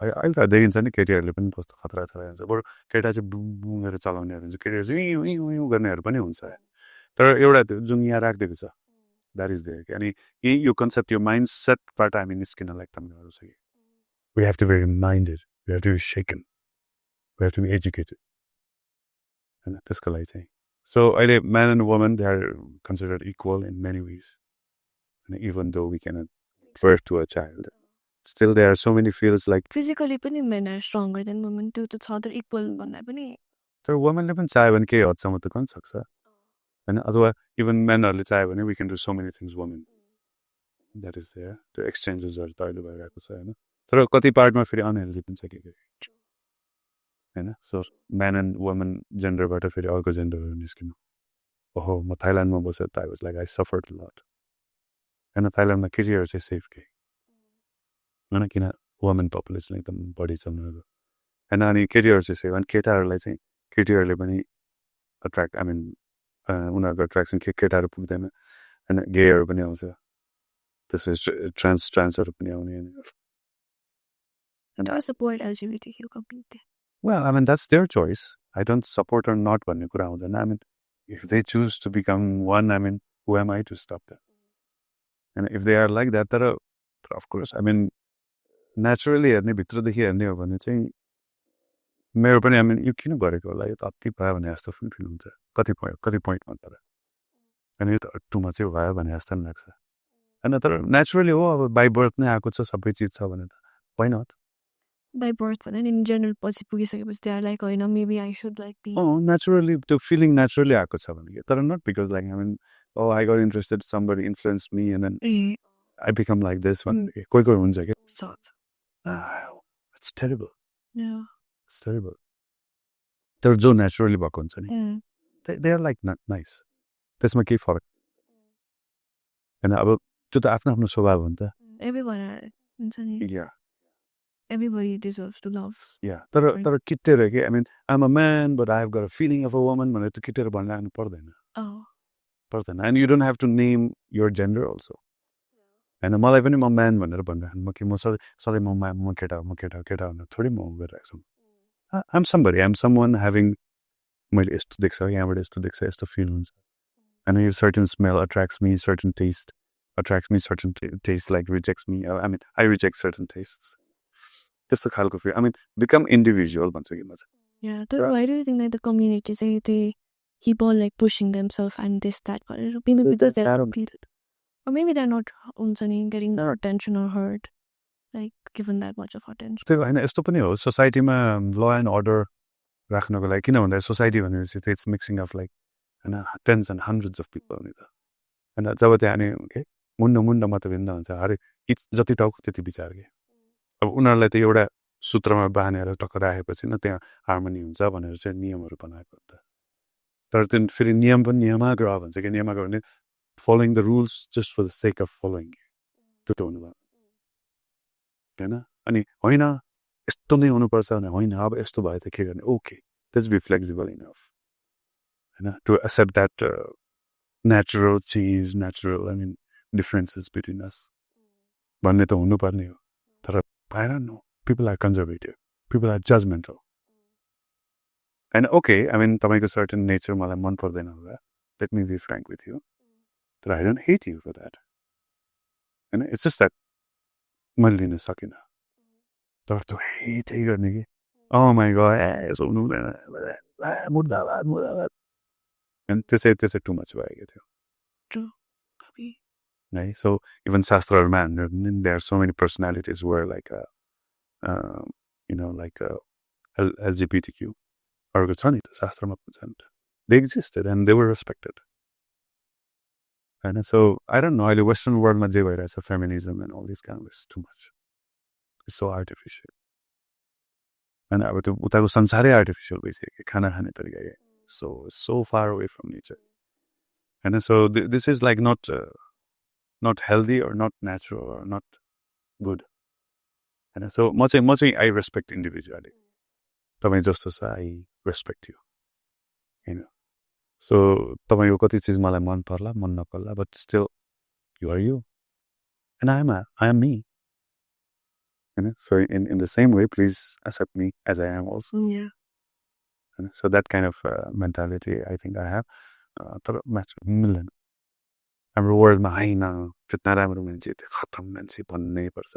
अहिले त देखिन्छ नि केटीहरूले पनि कस्तो खतरा छ भन्छ. बरु केटा चाहिँ बुङेर चलाउनेहरू हुन्छ केटीहरू चाहिँ उही गर्नेहरू पनि हुन्छ. तर एउटा जुन यहाँ राखिदिएको छ that is there. अनि यो कन्सेप्ट यो माइन्ड सेटबाट हामी निस्किन एकदम गाह्रो छ कि. We have to be reminded. We have to be shaken. We have to be educated. हैन त्यसको लागि चाहिँ. So अहिले man and woman they are considered equal in many ways. And even though we cannot birth to a child. Still there are so many fields like physically पनि men are stronger than women त्यो त छ तर equal भन्दा पनि तर womanले पनि चाह्यो भने केही हदसम्म त गर्न सक्छ हैन अथवा इभन मेनहरुले चाह्यो भने we can do so many things women that is there the exchanges are तैले भइरहेको छ हैन तर कति पार्टमा फेरि अनहेल्दी पनि छ के हैन so man and woman जेन्डरबाट फेरि अर्को जेन्डरहरु निस्किनु ओहो म थाइल्यान्डमा बसेर त I was like I suffered a lot हैन थाइल्यान्डमा केटीहरु चाहिँ सेफ के होइन किन वुमेन पपुलेसन एकदम बढी छ उनीहरू होइन अनि केटीहरू चाहिँ अनि केटाहरूलाई चाहिँ केटीहरूले पनि अट्र्याक्ट उनीहरूको एट्र्याक्सन केटाहरू पुग्दैन होइन गेहरू पनि आउँछ त्यसपछि ट्रान्सहरू पनि आउने I support LGBTQ community. Well, that's their choice. I don't support or not भन्ने कुरा आउँदैन. If they choose to become one, who am I to stop them? And if they are like that, तर of course, naturally हेर्ने भित्रदेखि हेर्ने हो भने चाहिँ मेरो पनि यो किन गरेको होला यो त अति भयो भने जस्तो फिल हुन्छ कति पोइन्टमा तर अनि यो त टु मच भयो भने जस्तो पनि लाग्छ होइन तर नेचुरली हो अब बाई बर्थ नै आएको छ सबै चिज छ भने त why not? By birth, but then in general, they are like, oh, maybe I should like be. Oh, naturally, the feeling naturally aako cha bhaneke. But not because like I got interested, somebody influenced me, and then I become like this one. Koi huncha ke. It's terrible. Yeah. It's terrible. They're so naturally bhako huncha ni. They are like not nice. त्यसमा केही फरक. And अब त्यो त आफ्नो आफ्नो स्वभाव हो नि त. Everyone हुन्छ नि. Yeah. Everybody deserves to love. Yeah. तर किटेर के I'm a man but I've got a feeling of a woman भने त किटेर भन्न लाग्नु पर्दैन. पर्दैन. And you don't have to name your gender also. And मलाई पनि म man भनेर भन्नु म सधैँ म केटा भनेर थोरै म गरिरहेको छु. I'm somebody. I'm someone having मैले यस्तो देख्छ यहाँबाट यस्तो देख्छ यस्तो फिल हुन्छ. And a certain smell attracts me, certain taste attracts me, certain taste like rejects me. I reject certain tastes. त्यस्तो खालको फिल become individual भन्छु कि म चाहिँ. Yeah, but why do you think that the community say they keep on like pushing themselves and this that maybe because they're repeated or maybe they're not getting the attention or heard like given that much of attention. त्यो हैन यस्तो पनि हो सोसाइटीमा law and order राख्नको लागि किन भन्दा सोसाइटी भनेपछि इट्स मिक्सिङ अफ लाइक हैन tens and hundreds of people नि त हैन जब त्यहाँ अनि के मुन्ड मतभिन्न हुन्छ हरे जति टाउको त्यति विचार के अब उनीहरूलाई त एउटा सूत्रमा बाँधेर टक्राएपछि न त्यहाँ हार्मनी हुन्छ भनेर चाहिँ नियमहरू बनाएको त तर त्यो फेरि नियम पनि नियमाग्रह भन्छ कि नियमाग्रह भने following the rules just for the sake of following त्यो त हुनु भएन हैन अनि होइन यस्तो नै हुनुपर्छ भने होइन अब यस्तो भयो त के गर्ने okay let's be flexible enough हैन to accept that natural change natural differences between us भन्ने त हुनुपर्ने हो तर I don't know. People are conservative. People are judgmental. And okay, तपाईँको certain nature मलाई मन पर्दैन होला. Let me be frank with you. But I don't hate you for that. And it's just that मैले लिन सकिनँ. तर त्यो hate गर्ने कि oh my god, यसो हुनु हुँदैन मुर्दाबाद. And त्यसै too much भएको थियो. True. Right? So even Shastraman, there are so many personalities who are like LGBTQ or they existed and they were respected. And so I don't know, the Western world as a feminism and all this kind of is too much. It's so artificial. And I would say artificial basically. So far away from nature. And so this is like not healthy or not natural or not good. And so much I respect individuality. तपाईं जस्तो छ I respect you. So तपाईंको कति चीज मलाई मन पर्ला मन नपर्ला but still you are you. And I am me. So in the same way please accept me as I am also. Yeah. And so that kind of mentality I think I have. तर match मिल्दैन. हाम्रो वर्ल्डमा हैन त्यति राम्रो मान्छे त्यो खतम मान्छे भन्नै पर्छ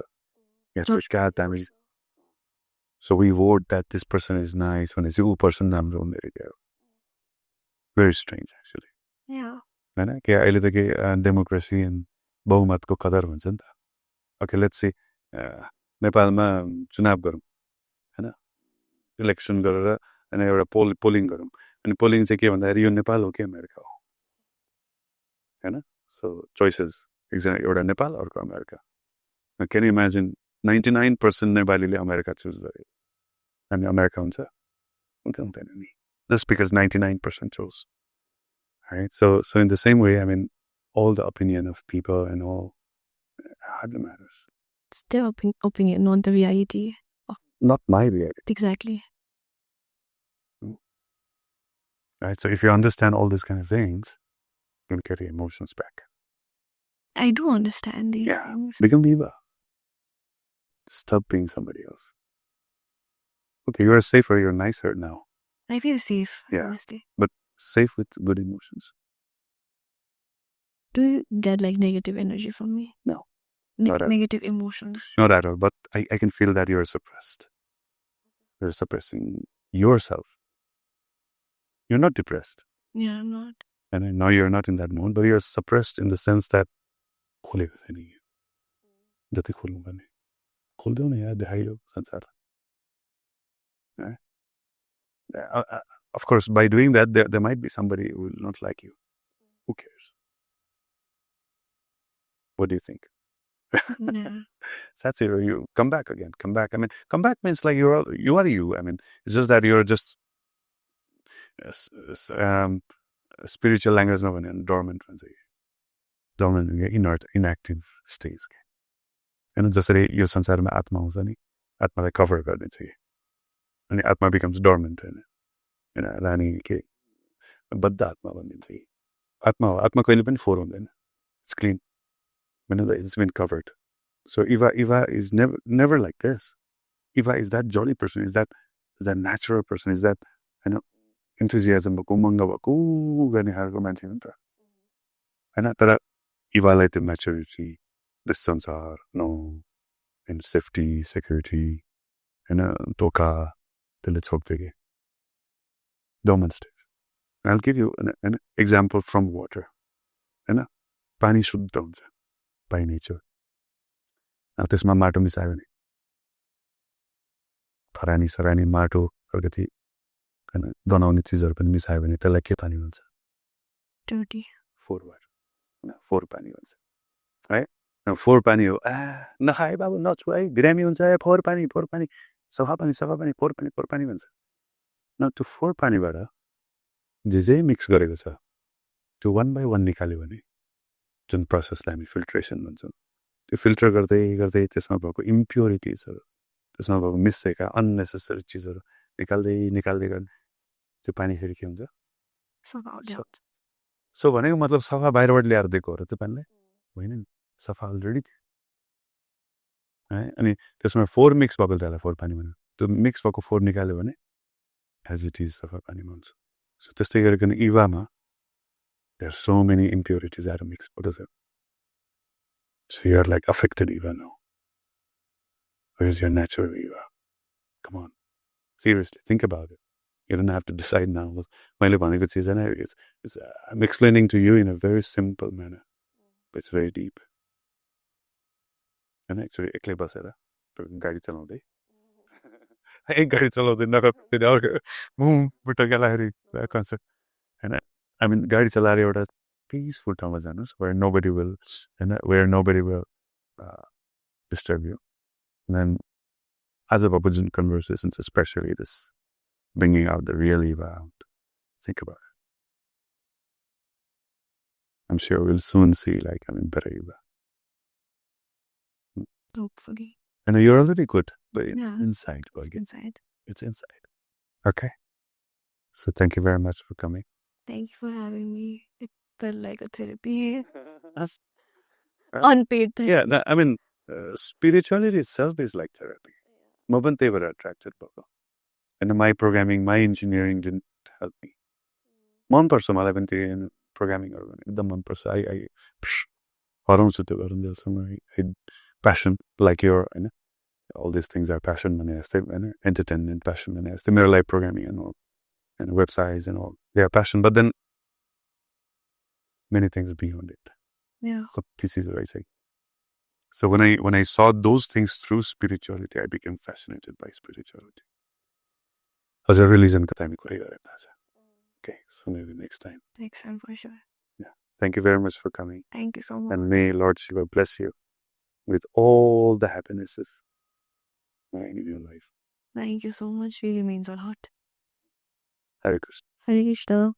so we vote that this person is nice when it's person राम्रो हुँदै थियो very strange actually हैन के अहिले त के डेमोक्रेसी एन्ड बहुमतको कदर हुन्छ नि त okay let's say नेपालमा चुनाव गरौँ हैन इलेक्सन गरेर अनि एउटा पोलिङ गरौँ अनि पोलिङ चाहिँ के भन्दाखेरि यो नेपाल हो कि अमेरिका हो हैन so choices एउटा नेपाल अर्को अमेरिका can you imagine 99% नेपालीले अमेरिका चुज गरे अनि अमेरिका हुन्छ हुँदैन नि just because 99% chose right so in the same way all the opinion of people and all hardly matters It's their opinion, not the reality. Not my reality. Exactly. Right? So if you understand all these kind of things, you can get your emotions back. I do understand these Yeah. things. Become Eva. Stop being somebody else. Okay, you're safer, you're nicer now. I feel safe, Yeah. honestly. But safe with good emotions. Do you get like negative energy from me? No. Not at- Negative emotions. Not at all. But I can feel that you're suppressed. You're suppressing yourself. You're not depressed. Yeah, I'm not. And I know you're not in that mode, but you're suppressed in the sense that खोलेको छैन यो जति खोल्नु पर्ने खोलिदेऊ न यार देखाइदेऊ संसार. Of course, by doing that, there might be somebody who will not like you. Who cares? What do you think? Yeah. That's it. You come back again. Come back. I mean, come back means like you are you. I mean, it's just that you're just spiritual language no भने dormant भन्छ कि dormant inactive stage के हैन जसरी यो संसारमा आत्मा आउँछ नि आत्मालाई कभर गरिदिन्छ कि अनि आत्मा becomes dormant हैन हैन रानी के बद्ध आत्मा भनिदिन्छ कि आत्मा हो आत्मा कहिले पनि फोहोर हुँदैन it's clean whenever it's been covered. So Eva is never like this. Eva is that jolly person, is that natural person, is that enthusiasm भएको मङ्ग भएको गर्ने खालको मान्छे हो नि त हैन तर Evaलाई त्यो maturity, the संसार, no, and safety, security, हैन धोका त्यसले छोड्दै के dormant stage. I'll give you an example from water. हैन पानी शुद्ध हुन्छ by nature. अब त्यसमा माटो मिसायो भने खरानी सरानी माटो अलिकति हैन बनाउने चिजहरु पनि मिसायो भने त्यसलाई के पानी भन्छ Dirty. फोहोर वाटर फोहोर पानी भन्छ है फोहोर पानी हो नखाए बाबु नछु है बिरामी हुन्छ फोहोर पानी सफा पानी फोहोर पानी भन्छ न त्यो फोहोर पानीबाट जे मिक्स गरेको छ त्यो वन बाइ वन निकाल्यो भने जुन प्रोसेसलाई हामी फिल्ट्रेसन भन्छौँ त्यो फिल्टर गर्दै गर्दै त्यसमा भएको इम्प्योरिटिजहरु त्यसमा भएको मिसेका अननेसेसरी चिजहरु निकाल्दै गर्ने त्यो पानी फेरि के हुन्छ सफा हुन्छ सो भनेको मतलब सफा बाहिरबाट ल्याएर दिएको हो र त्यो पानीले होइन नि सफा अलरेडी थियो है अनि त्यसमा फोहोर मिक्स भएको त्यसलाई फोहोर पानी भन्यो त्यो मिक्स भएको फोहोर निकाल्यो भने एज इट इज सफा पानी भन्छ सो त्यस्तै गरिकन इभामा there are so many impurities that are mixed. What is it? So you're like affected Eva now. Where's your natural Eva? Come on. Seriously, think about it. You don't have to decide now. I'm explaining to you in a very simple manner. But it's very deep. And actually, एक्लै बसेर गाडी चलाउँदै एक गाडी चलाउँदै नगर्दै अर्को बुट्टा गेलाखेरि concept हैन I mean, गाडी चलाएर एउटा peaceful ठाउँमा जानुस् where nobody will disturb you. And then as a जुन conversations, especially this bringing out the real Eva out, think about it. I'm sure we'll soon see better Eva. Hopefully. And you're already good, but inside. It's inside. It's inside. Okay. So thank you very much for coming. Thank you for having me. It felt like a therapy. Unpaid therapy. Yeah, I mean, spirituality itself is like therapy. म पनि त्यही भएर attracted भएको. And my programming, my engineering didn't help me. मनपर्छ मलाई पनि त्यो प्रोग्रामिङहरु भने एकदम मनपर्छ. I हराउँछु त्यो गर्नुजेलसम्म. Passion, like your, all these things are passion भने जस्तै हैन entertainment passion भने जस्तै मेरो लागि programming and all. And websites and all, they are passion, but then many things beyond it. Yeah. This is what I say. So when I saw those things through spirituality, I became fascinated by spirituality. As a religion, okay, so maybe next time. Next time for sure. Yeah. Thank you very much for coming. Thank you so much. And may Lord Shiva bless you with all the happinesses in your life. Thank you so much. Really means a lot. Hare Krishna. Hare Krishna.